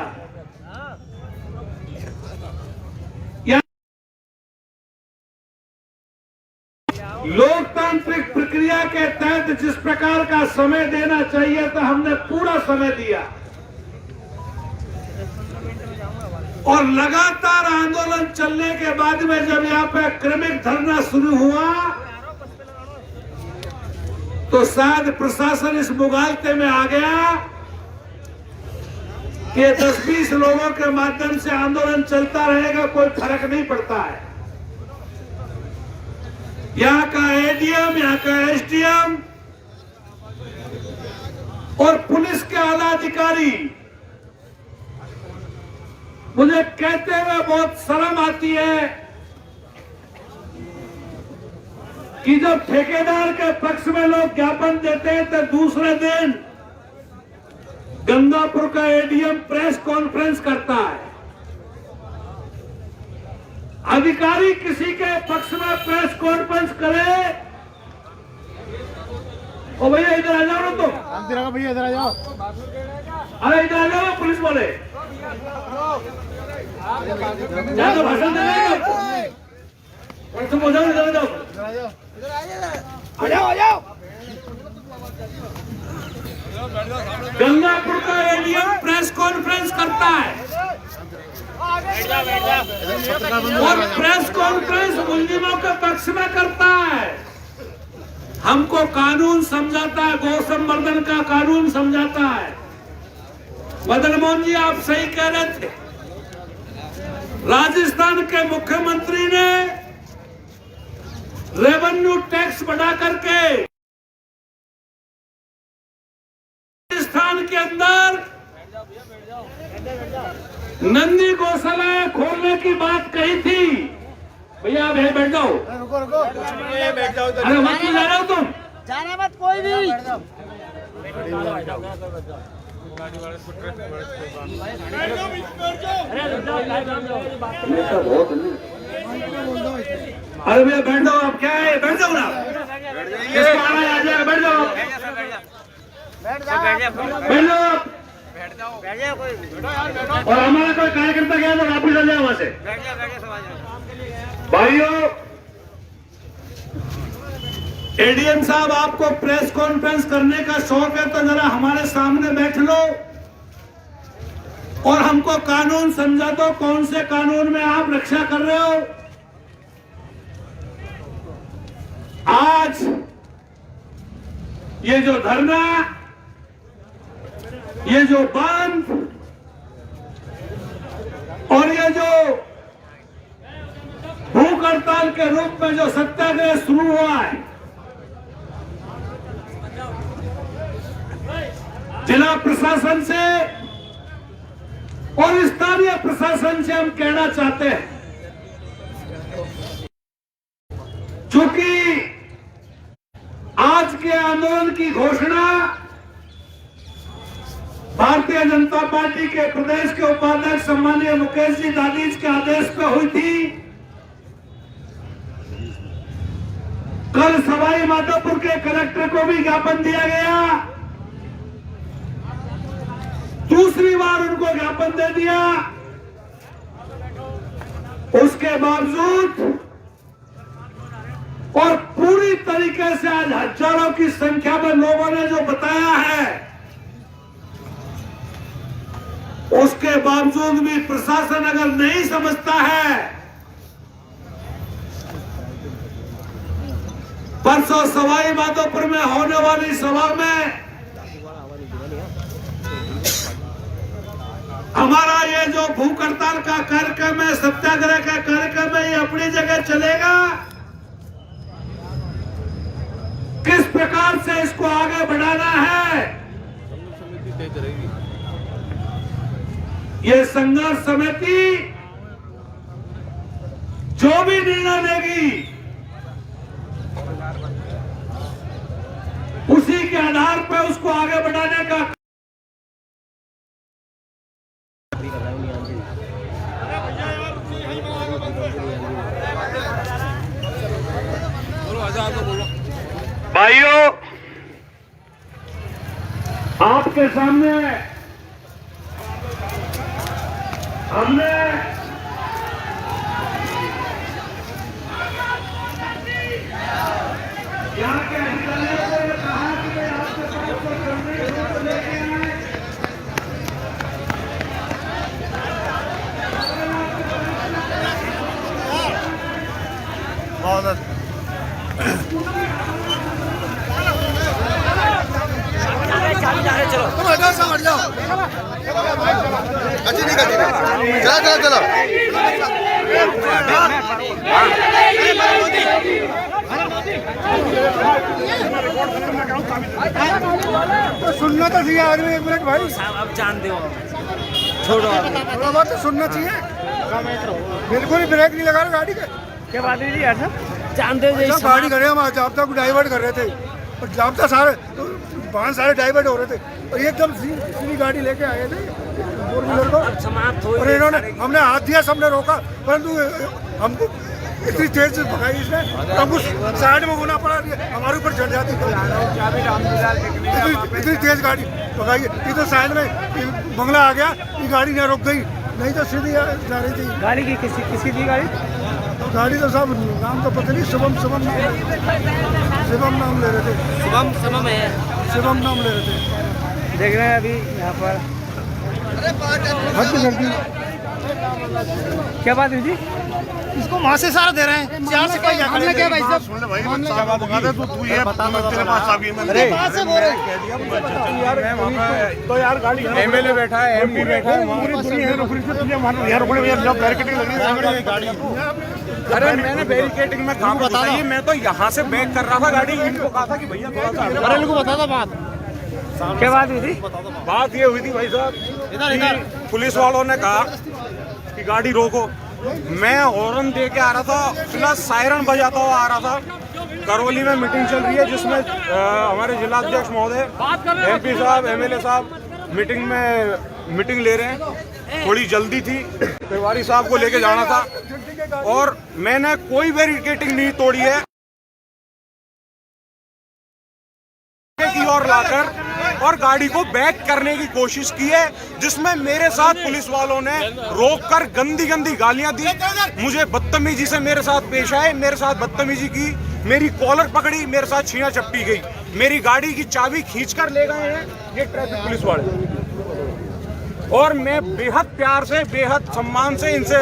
लोकतांत्रिक प्रक्रिया के तहत जिस प्रकार का समय देना चाहिए था, हमने पूरा समय दिया और लगातार आंदोलन चलने के बाद में जब यहाँ पे क्रमिक धरना शुरू हुआ तो शायद प्रशासन इस मुगालते में आ गया कि 10-20 लोगों के माध्यम से आंदोलन चलता रहेगा, कोई फर्क नहीं पड़ता है। यहाँ का एडीएम, यहाँ का एसडीएम और पुलिस के आला अधिकारी, मुझे कहते हुए बहुत शर्म आती है कि जब ठेकेदार के पक्ष में लोग ज्ञापन देते हैं तो दूसरे दिन गंगापुर का एडीएम प्रेस कॉन्फ्रेंस करता है। अधिकारी किसी के पक्ष में प्रेस कॉन्फ्रेंस करे, ओ भैया इधर आ जाओ ना, तो भैया इधर आ जाओ। अरे इधर आ जाओ, पुलिस वाले तो भाषण दे रहे, तुम हो जाओ, इधर आ जाओ, आ जाओ। गंगापुर का एडीएम प्रेस कॉन्फ्रेंस करता है और प्रेस कॉन्फ्रेंस मुलजिमों के पक्ष में करता है। हमको कानून समझाता है, गौ संवर्धन का कानून समझाता है। मदन मोहन जी, आप सही कह रहे थे। राजस्थान के मुख्यमंत्री ने रेवेन्यू टैक्स बढ़ा करके राजस्थान के अंदर नंदी गौशाला खोलने की बात कही थी। भैया आप बैठ जाओ, रुको अरे मत जा रहे हो तुम, जाना मत कोई भी। अरे भैया बैठ जाओ, आप क्या है, बैठ जाओ ना, किसको आना है आ जाए, बैठ जाओ, बैठ जाओ और हमारा कोई कार्यकर्ता गया तो वापिस आ जाए वहां से। भाइयों, एडीएम साहब, आपको प्रेस कॉन्फ्रेंस करने का शौक है तो जरा हमारे सामने बैठ लो और हमको कानून समझा दो, कौन से कानून में आप रक्षा कर रहे हो। आज ये जो धरना, ये जो बंद और ये जो भूख हड़ताल के रूप में जो सत्याग्रह शुरू हुआ है, जिला प्रशासन से और स्थानीय प्रशासन से हम कहना चाहते हैं, चूंकि आज के आंदोलन की घोषणा भारतीय जनता पार्टी के प्रदेश के उपाध्यक्ष सम्मानीय मुकेश जी दानीज के आदेश पर हुई थी। कल सवाई माधोपुर के कलेक्टर को भी ज्ञापन दिया गया, दूसरी बार उनको ज्ञापन दे दिया। उसके बावजूद और पूरी तरीके से आज हजारों की संख्या में लोगों ने जो बताया है, उसके बावजूद भी प्रशासन अगर नहीं समझता है, परसों सवाई माधोपुर में होने वाली सभा में हमारा ये जो भूख हड़ताल का कार्यक्रम है, सत्याग्रह का कार्यक्रम है, ये अपनी जगह चलेगा। किस प्रकार से इसको आगे बढ़ाना है, ये संघर्ष समिति जो भी निर्णय लेगी, उसी के आधार पर उसको आगे बढ़ाने का भाइयों, आपके सामने हमने यहाँ के अधिकारियों को ये कहा कि भाई आपके पास तो करने को लेके आए, सुनना तो चाहिए आदमी, एक मिनट भाई, अब जानते हो, छोड़ो थोड़ा बहुत तो सुनना चाहिए। बिल्कुल ही ब्रेक नहीं लगा रहा गाड़ी के। क्या बात है जी? ऐसा जानते हो, गाड़ी करे हम जाब्ता को डाइवर्ट कर रहे थे और जाब्ता सारे वाहन सारे डाइवर्ट हो रहे थे और एकदम सीधी गाड़ी लेके आए थे फोर व्हीलर को, समाप्त हो और इन्होंने हमने हाथ दिया, सबने रोका, परंतु हमको इतनी तेज से भगाई इसने, तब उस साइड में होना पड़ा, हमारे ऊपर चढ़ जाती। इतनी तेज गाड़ी भगाई, इधर साइड में बंगला आ गया, ये गाड़ी न रुक गई, नहीं तो सीधी जा रही थी गाड़ी की। किसी थी गाड़ी? गाड़ी तो सब नाम तो पता नहीं, शुभम नाम ले रहे थे, शुभम नाम ले रहे थे। देख रहे हैं अभी यहाँ पर क्या बात है जी? इसको वहाँ से सारा दे रहे हैं, 4 सिपाही हमने क्या भाई साहब, तो यार गाड़ी एमएलए बैठा है, एमपी बैठा है, अरे मैंने बैरिकेडिंग में काम बताइए, मैं तो यहाँ से बैक कर रहा था गाड़ी, इनको कहा था कि भैया थोड़ा सा, अरे इनको बता था बात, क्या बात हुई थी? बात ये हुई थी भाई साहब, पुलिस वालों ने कहा कि गाड़ी रोको, मैं हॉर्न दे के आ रहा था, प्लस सायरन बजाता हुआ आ रहा था। करौली में मीटिंग चल रही है जिसमें हमारे जिलाध्यक्ष महोदय, एमपी साहब, एमएलए साहब मीटिंग ले रहे हैं, थोड़ी जल्दी थी, तिवारी साहब को लेके जाना था और मैंने कोई बैरिकेडिंग नहीं तोड़ी है की ओर लाकर और गाड़ी को बैक करने की कोशिश की है, जिसमें मेरे साथ पुलिस वालों ने रोककर गंदी गालियां दी, मुझे बदतमीजी से मेरे साथ पेश आए, मेरे साथ बदतमीजी की, मेरी कॉलर पकड़ी, मेरे साथ छीना चपटी गई, मेरी गाड़ी की चाबी खींचकर ले गए हैं ये ट्रैफिक पुलिस वाले, और मैं बेहद प्यार से, बेहद सम्मान से इनसे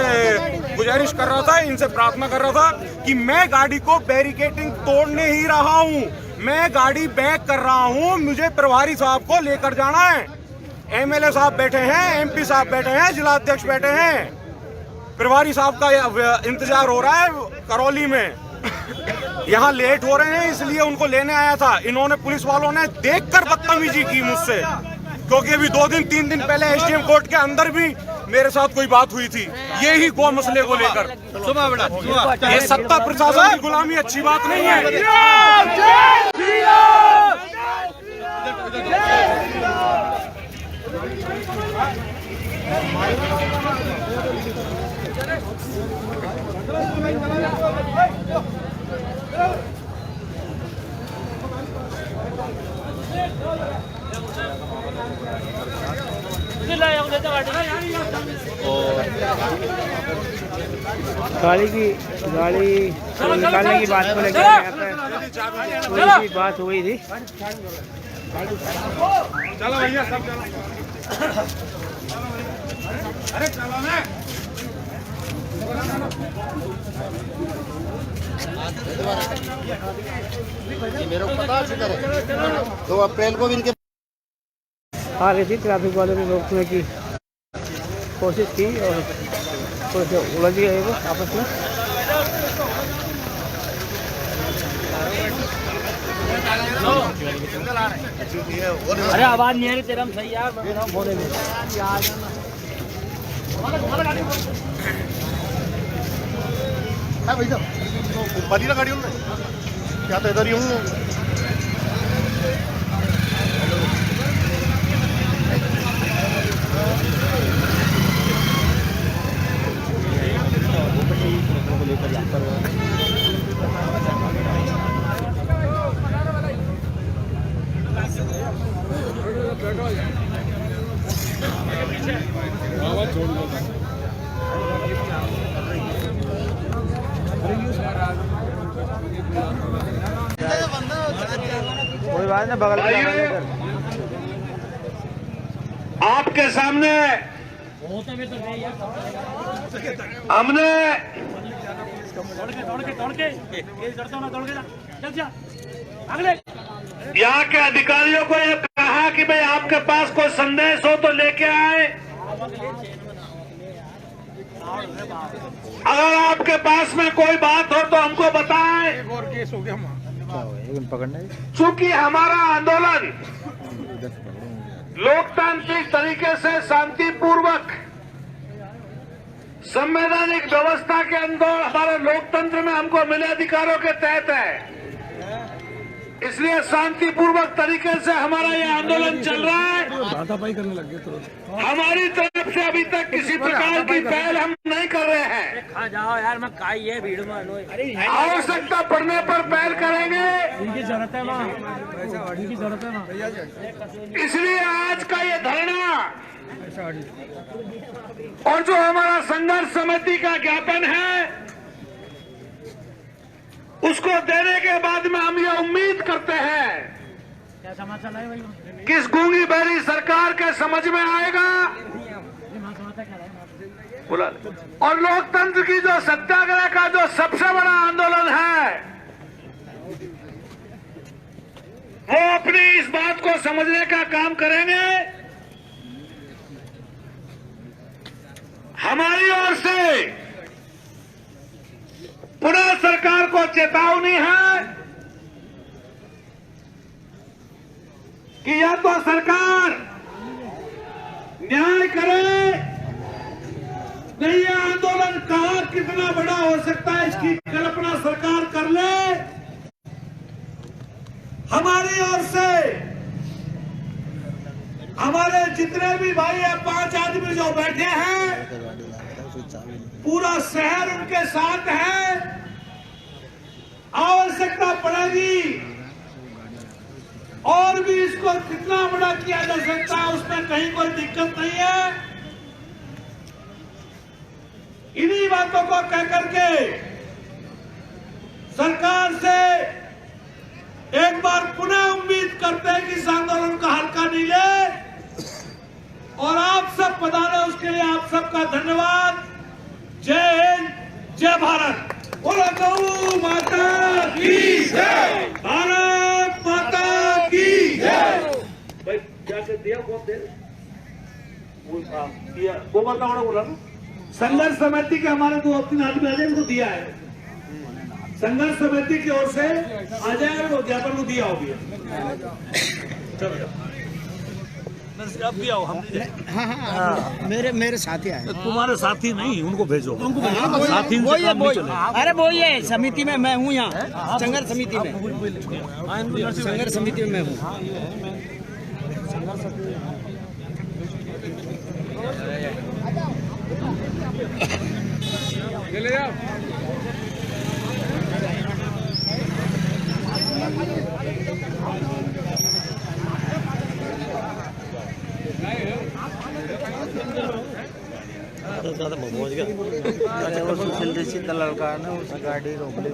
गुजारिश कर रहा था, इनसे प्रार्थना कर रहा था कि मैं गाड़ी को बैरिकेटिंग तोड़ने ही रहा हूं, मैं गाड़ी बैक कर रहा हूं, मुझे प्रभारी साहब को लेकर जाना है। एमएलए साहब बैठे हैं, एमपी साहब बैठे हैं, जिला अध्यक्ष बैठे हैं, प्रभारी साहब का इंतजार हो रहा है करौली में। यहाँ लेट हो रहे हैं इसलिए उनको लेने आया था। इन्होंने, पुलिस वालों ने देखकर बदतमीजी की मुझसे, क्योंकि अभी 2 दिन 3 दिन पहले एसडीएम कोर्ट के अंदर भी मेरे साथ कोई बात हुई थी यही गौ मसले को लेकर। ये सत्ता प्रशासन की गुलामी अच्छी बात नहीं है। गाड़ी निकालने की बात को लेकर यहाँ पे थोड़ी सी बात हुई थी। चलो भैया सब चलो। अरे चलो ना। मेरे को पता है 2 अप्रैल को भी इनके आ रही थी, ट्रैफिक वालों ने रोकने की कोशिश की और कुछ उलझ गए वो आपस में। अरे आवाज नहीं आ रही तेरा, सही यार बोले बड़ी ना गाड़ी उनने क्या तो इधर ही हूँ। कोई बात नहीं, बगल में आपके सामने हमने यहाँ के अधिकारियों को यह कहा कि भाई आपके पास कोई संदेश हो तो लेके आए। अगर आपके पास में कोई बात हो तो हमको बताएं। चूंकि हमारा आंदोलन लोकतांत्रिक तरीके से शांतिपूर्वक संवैधानिक व्यवस्था के अंदर हमारे लोकतंत्र में हमको मिले अधिकारों के तहत है, इसलिए शांतिपूर्वक तरीके से हमारा ये आंदोलन चल रहा है। करने लग गए हमारी तरफ से अभी तक किसी प्रकार की पहल हम नहीं कर रहे हैं। जाओ यार, मैं काई है भीड़ में, आवश्यकता पड़ने पर पहल करेंगे। इनकी जरूरत है माँ, इनकी जरूरत है माँ। इसलिए आज का ये धरना और जो हमारा संघर्ष समिति का ज्ञापन है उसको देने के बाद में हम ये उम्मीद करते हैं क्या समाचार है भाई? कि इस गूंगी बहरी सरकार के समझ में आएगा और लोकतंत्र की जो सत्याग्रह का जो सबसे बड़ा आंदोलन है वो अपनी इस बात को समझने का काम करेंगे। हमारी ओर से पुनः सरकार को चेतावनी है कि या तो सरकार न्याय करे, नहीं ये आंदोलन कहां कितना बड़ा हो सकता है इसकी कल्पना सरकार कर ले। हमारी ओर से हमारे जितने भी भाई है 5 आदमी जो बैठे हैं, पूरा शहर उनके साथ है। आवश्यकता पड़ेगी और भी इसको कितना बड़ा किया जा सकता है, उसमें कहीं कोई दिक्कत नहीं है। इन्हीं बातों को कहकर के सरकार से एक बार पुनः उम्मीद करते हैं कि इस आंदोलन का हल्का नहीं ले और आप सब पधारे, उसके लिए आप सबका धन्यवाद। जय हिंद। जय भारत। बोलो गौ माता की जय, भारत माता की जय। भाई क्या कर दिया, बहुत देर गोबर का बड़ा बोला ना। संघर्ष समिति के हमारे 2-3 आदमी आ जाए, उनको दिया है। संघर्ष समिति की ओर से आ जाए, वो ज्ञापन को दिया होगी। अब भी आओ, हम हाँ, मेरे साथी आए। तुम्हारे साथी नहीं, उनको भेजो, उनको भेजो। साथी से काम नहीं चलेगा। अरे वो ये समिति में मैं हूँ, यहाँ संघर्ष समिति में, संघर्ष समिति में मैं हूँ। ले जाओ। लड़का ना उस गाड़ी रोक ली,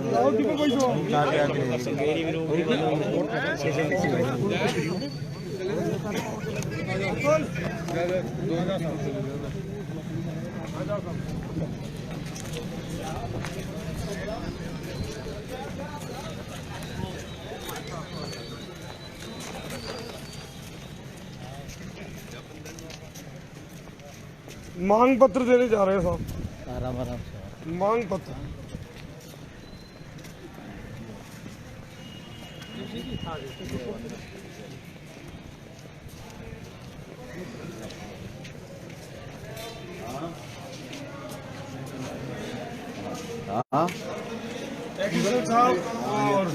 मांग पत्र देने जा रहे हैं साहब। आराम आराम से। मांग पत्र साहब और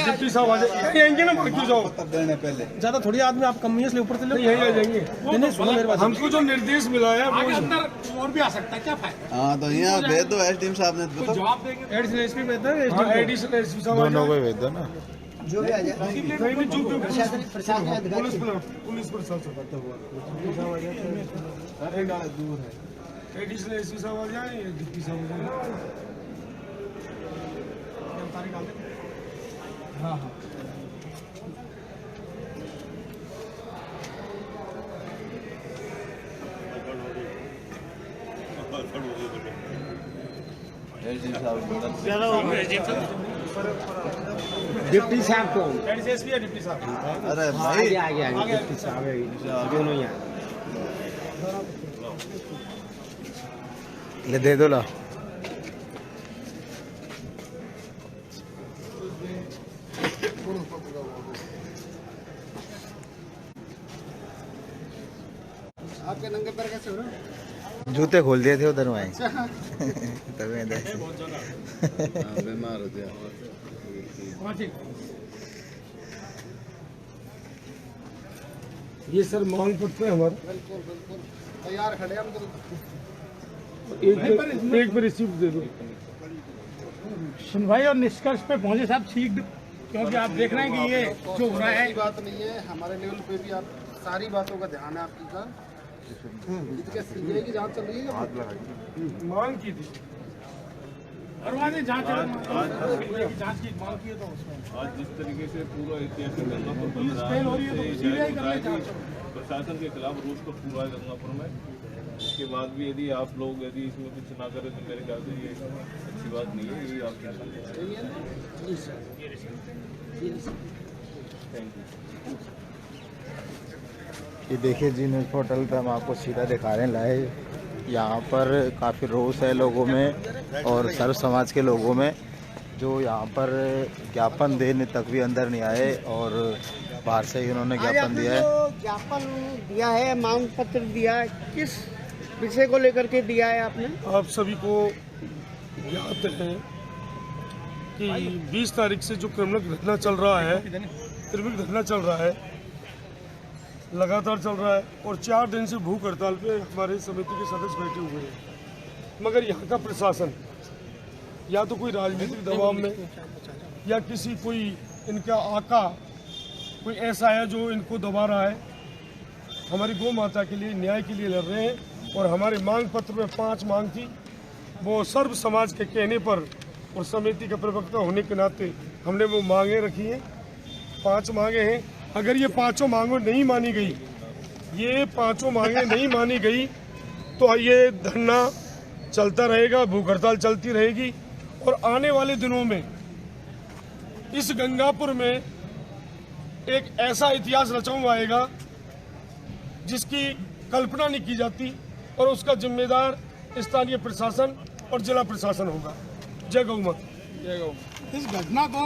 डिप्टी साहब आ जाएंगे ना, बाकी जाओ पहले ज्यादा थोड़ी आदमी आप कम से ऊपर से यही आ जाएंगे। नहीं सुनो मेरे पास, हमको जो निर्देश मिला है वो अंदर और भी आ सकता है, क्या फायदा। हाँ तो यहाँ भेज दो, एसडीएम साहब ने जवाब देंगे। एडिशनल एसपी भेज दो, एडिशनल एसपी साहब दोनों को भेज दो ना, जो भी आ जाए। पुलिस प्रशासन दूर है, एडिशनल एसपी साहब आ जाए, डिप्टी साहब आ जाए। हाँ हाँ डिप्टी साहब को, एसपी या डिप्टी साहब। अरे भाई आगे डिप्टी साहब दोनों यहाँ ले दे दो ला। आपके नंगे पैर कैसे हो रहे? जूते खोल दिए थे उधर वहीं तभी बीमार हो गया। ये सर मांग पत्र है हमारा, तैयार खड़े हम। एक पे रिसीप्ट दे दो। सुनवाई और निष्कर्ष पे पहुंचे साहब, ठीक, क्योंकि आप देख रहे हैं कि ये जो हो रहा है बात नहीं है। हमारे लेवल पे भी आप सारी बातों का ध्यान है आपकी का। सीबीआई की जांच चल रही है, मांग की थी और वहाँ से जांच की मांग की है। तो उसमें आज जिस तरीके से पूरा ऐतिहासिक गंगापुर बन रहा फेल हो रही है, तो सीबीआई कर ले जांच। प्रशासन के खिलाफ रोष तो पूरा है गंगापुर में। इसके बाद भी यदि आप लोग यदि इसमें कुछ ना करें तो मेरे ख्याल से ये अच्छी बात नहीं है। ये आप थैंक यू। ये देखिए जी, न्यूज़ पोर्टल पे हम आपको सीधा दिखा रहे हैं लाइव। यहाँ पर काफ़ी रोष है लोगों में और सर्व समाज के लोगों में, जो यहाँ पर ज्ञापन देने तक भी अंदर नहीं आए और बाहर से ही उन्होंने ज्ञापन दिया है। ज्ञापन दिया है, मांग पत्र दिया है, किस विषय को लेकर के दिया है आपने? आप सभी को ज्ञात है कि 20 तारीख से जो क्रिमिनल घटना चल रहा है, क्रिमिनल घटना चल रहा है, लगातार चल रहा है और 4 दिन से भूख हड़ताल पे हमारे समिति के सदस्य बैठे हुए हैं। मगर यहाँ का प्रशासन या तो कोई राजनीतिक दबाव में या किसी कोई इनका आका कोई ऐसा है जो इनको दबा रहा है। हमारी गौ माता के लिए, न्याय के लिए लड़ रहे हैं और हमारे मांग पत्र में 5 मांग थी, वो सर्व समाज के कहने पर और समिति का प्रवक्ता होने के नाते हमने वो मांगें रखी हैं। 5 मांगे हैं। अगर ये 5 मांगों नहीं मानी गई, ये 5 मांगें नहीं मानी गई तो ये धरना चलता रहेगा, भूख हड़ताल चलती रहेगी। और आने वाले दिनों में इस गंगापुर में एक ऐसा इतिहास रचा हुआ आएगा जिसकी कल्पना नहीं की जाती, और उसका जिम्मेदार स्थानीय प्रशासन और जिला प्रशासन होगा। जय गौ माता। जय गौ। इस घटना को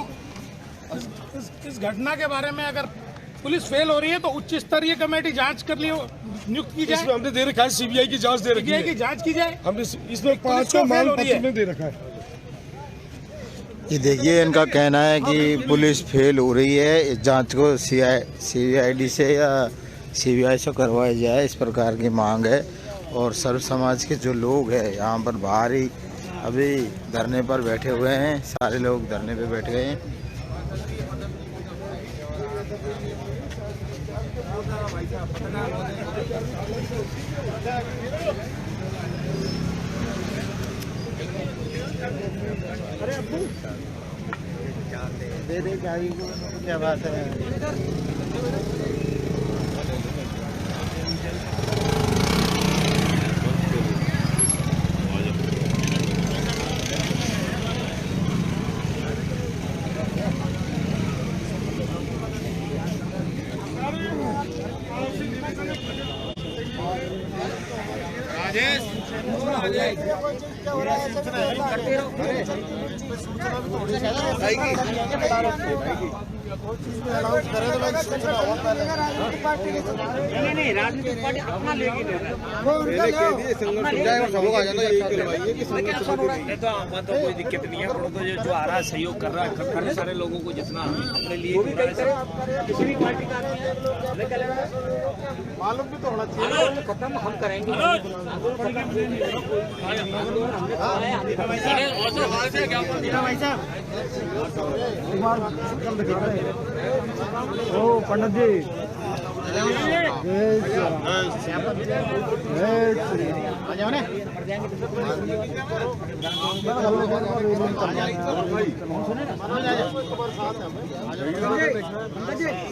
इस घटना के बारे में अगर पुलिस फेल हो रही है तो उच्च स्तरीय कमेटी जांच कर लिए नियुक्त की जाए। इसमें हमने दे रखा है, सीबीआई की जांच दे रखी है, की जांच की जाए। हमने इसमें 5 को मांग पत्र में दे रखा है। ये देखिए, इनका कहना है कि पुलिस फेल हो रही है, इस जांच को CID से या CBI से करवाया जाए, इस प्रकार की मांग है। और सर्व समाज के जो लोग हैं यहाँ पर बाहर ही अभी धरने पर बैठे हुए हैं, सारे लोग धरने पे बैठे गए हैं। दे दे गाड़ी को, क्या बात है। नहीं, राजनीतिक पार्टी अपना लेगी तो हमें तो कोई दिक्कत नहीं है। तो जो आ रहा है सहयोग कर रहा है, सारे सारे लोगों को जितना अपने लिए किसी भी पार्टी का मालूम भी तो होना चाहिए। खत्म हम करेंगे। ओ पंडित जी,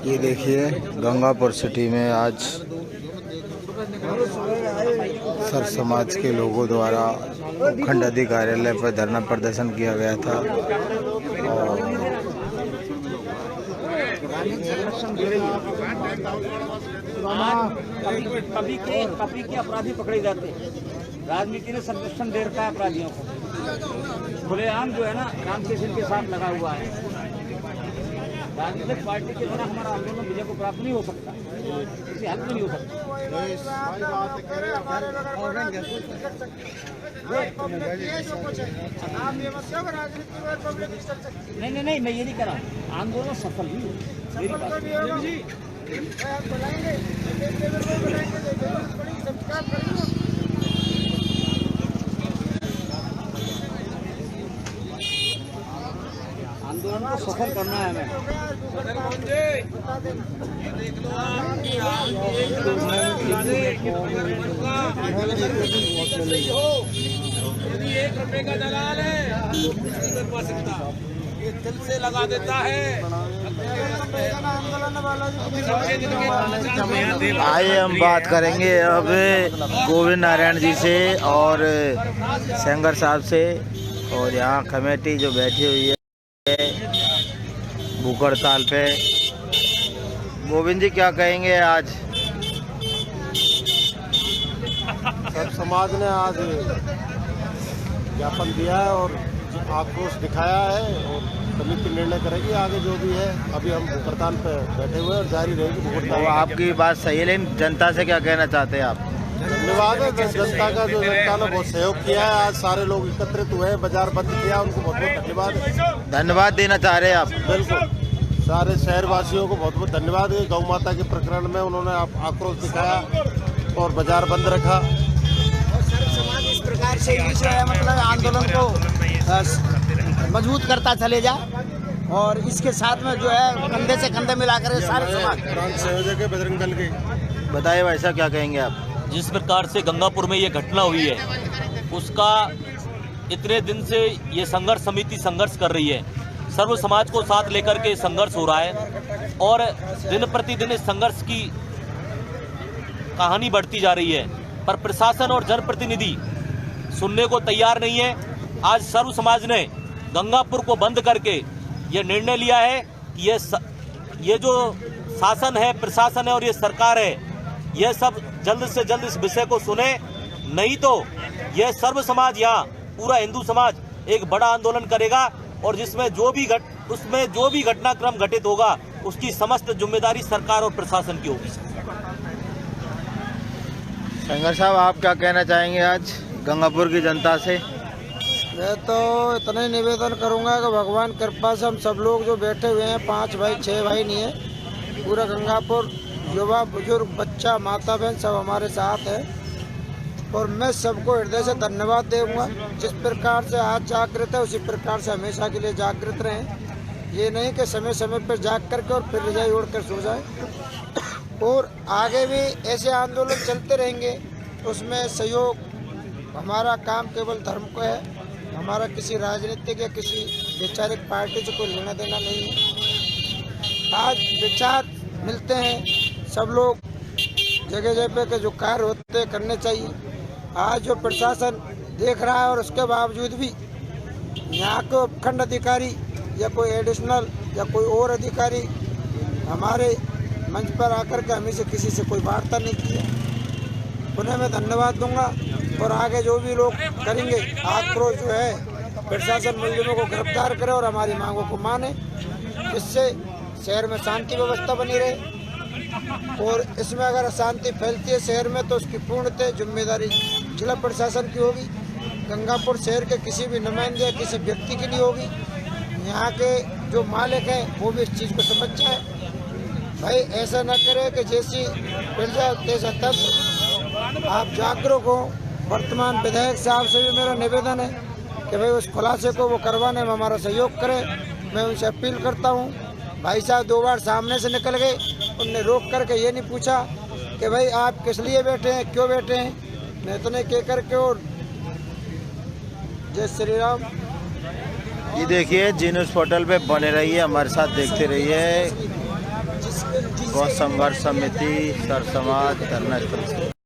ये देखिए गंगापुर सिटी में आज सर समाज के लोगों द्वारा खंड अधिकारियालय पर धरना प्रदर्शन किया गया था। और कभी के अपराधी पकड़े जाते हैं। राजनीति ने संरक्षण दे रखा है अपराधियों को। खुलेआम जो है ना राम किशन के साथ लगा हुआ है। राजनीतिक पार्टी के द्वारा हमारा आंदोलन विजय को प्राप्त नहीं हो सकता, किसी हल में नहीं हो सकता। नहीं, मैं ये नहीं कह रहा। आंदोलन सफल नहीं हो। आंदोलन को सफल करना है हमें। ₹1 का दलाल है, नहीं करवा सकता, ये दिल से लगा देता है। आइए हम बात करेंगे अब गोविंद नारायण जी से और सेंगर साहब से। और यहाँ कमेटी जो बैठी हुई है भूख हड़ताल पे, गोविंद जी क्या कहेंगे आज? सब समाज ने आज ज्ञापन दिया है और आक्रोश दिखाया है, और समिति निर्णय करेगी आगे जो भी है। अभी हम भूख हड़ताल पे बैठे हुए हैं और जारी रहेगी भूख हड़ताल। आपकी बात सही है, लेकिन जनता से क्या कहना चाहते हैं आप? धन्यवाद है जनता का, जो जनता ने बहुत सहयोग किया है। आज सारे लोग एकत्रित हुए हैं, बाजार बंद किया, उनको बहुत बहुत धन्यवाद। धन्यवाद देना चाह रहे हैं आप? बिल्कुल, सारे शहरवासियों को बहुत बहुत धन्यवाद। गौ माता के प्रकरण में उन्होंने आक्रोश दिखाया और बाजार बंद रखा। और सर्व समाज इस प्रकार से जो है मतलब आंदोलन को मजबूत करता चले जाए, और इसके साथ में जो है कंधे से कंधे मिलाकर सारे समाज संयोजक है बजरंग दल के। बताइए भाई साहब, क्या कहेंगे आप? जिस प्रकार से गंगापुर में ये घटना हुई है, उसका इतने दिन से ये संघर्ष समिति संघर्ष कर रही है। सर्व समाज को साथ लेकर के संघर्ष हो रहा है, और दिन प्रतिदिन इस संघर्ष की कहानी बढ़ती जा रही है। पर प्रशासन और जनप्रतिनिधि सुनने को तैयार नहीं है। आज सर्व समाज ने गंगापुर को बंद करके ये निर्णय लिया है कि ये जो शासन है, प्रशासन है और ये सरकार है, ये सब जल्द से जल्द इस विषय को सुने, नहीं तो यह सर्व समाज, यहाँ पूरा हिंदू समाज एक बड़ा आंदोलन करेगा और जिसमें जो भी घटनाक्रम घटित होगा उसकी समस्त जिम्मेदारी सरकार और प्रशासन की होगी। संगर साहब, आप क्या कहना चाहेंगे आज गंगापुर की जनता से? मैं तो इतना ही निवेदन करूंगा कि भगवान कृपा से हम सब लोग जो बैठे हुए हैं, 5 भाई 6 भाई नहीं है, पूरा गंगापुर युवा बुजुर्ग बच्चा माता बहन सब हमारे साथ है। और मैं सबको हृदय से धन्यवाद दूंगा। जिस प्रकार से आज जागृत है उसी प्रकार से हमेशा के लिए जागृत रहें। ये नहीं कि समय समय पर जाग करके और फिर रजाई ओढ़ कर सो जाए। और आगे भी ऐसे आंदोलन चलते रहेंगे। उसमें सहयोग, हमारा काम केवल धर्म को है, हमारा किसी राजनीतिक या किसी वैचारिक पार्टी से कोई लेना देना नहीं है। आज विचार मिलते हैं, सब लोग जगह जगह पे के जो कार्य होते करने चाहिए। आज जो प्रशासन देख रहा है और उसके बावजूद भी यहाँ के उपखंड अधिकारी या कोई एडिशनल या कोई और अधिकारी हमारे मंच पर आकर के हमें से किसी से कोई वार्ता नहीं की है। उन्हें मैं धन्यवाद दूंगा। और आगे जो भी लोग करेंगे आक्रोश जो है, प्रशासन मुलजिमों को गिरफ्तार करे और हमारी मांगों को माने, जिससे शहर में शांति व्यवस्था बनी रहे। और इसमें अगर अशांति फैलती है शहर में तो उसकी पूर्णतः जिम्मेदारी जिला प्रशासन की होगी। गंगापुर शहर के किसी भी नुमाइंदे या किसी व्यक्ति की नहीं होगी। यहाँ के जो मालिक हैं वो भी इस चीज़ को समझ जाए। भाई ऐसा न करे कि जैसी प्रजा तैसा तब। आप जागरूक हो। वर्तमान विधायक साहब से भी मेरा निवेदन है कि भाई उस खुलासे को वो करवाने में हमारा सहयोग करें। मैं उनसे अपील करता हूँ। भाई साहब 2 बार सामने से निकल गए, उनने रोक करके ये नहीं पूछा कि भाई आप किस लिए बैठे हैं, क्यों बैठे हैं। मैं इतने कह करके और जय श्री राम। ये देखिए, जी न्यूज़ पोर्टल पे बने रहिए, हमारे साथ देखते रहिए। गौ संघर्ष समिति सर समाज धरना स्थल से।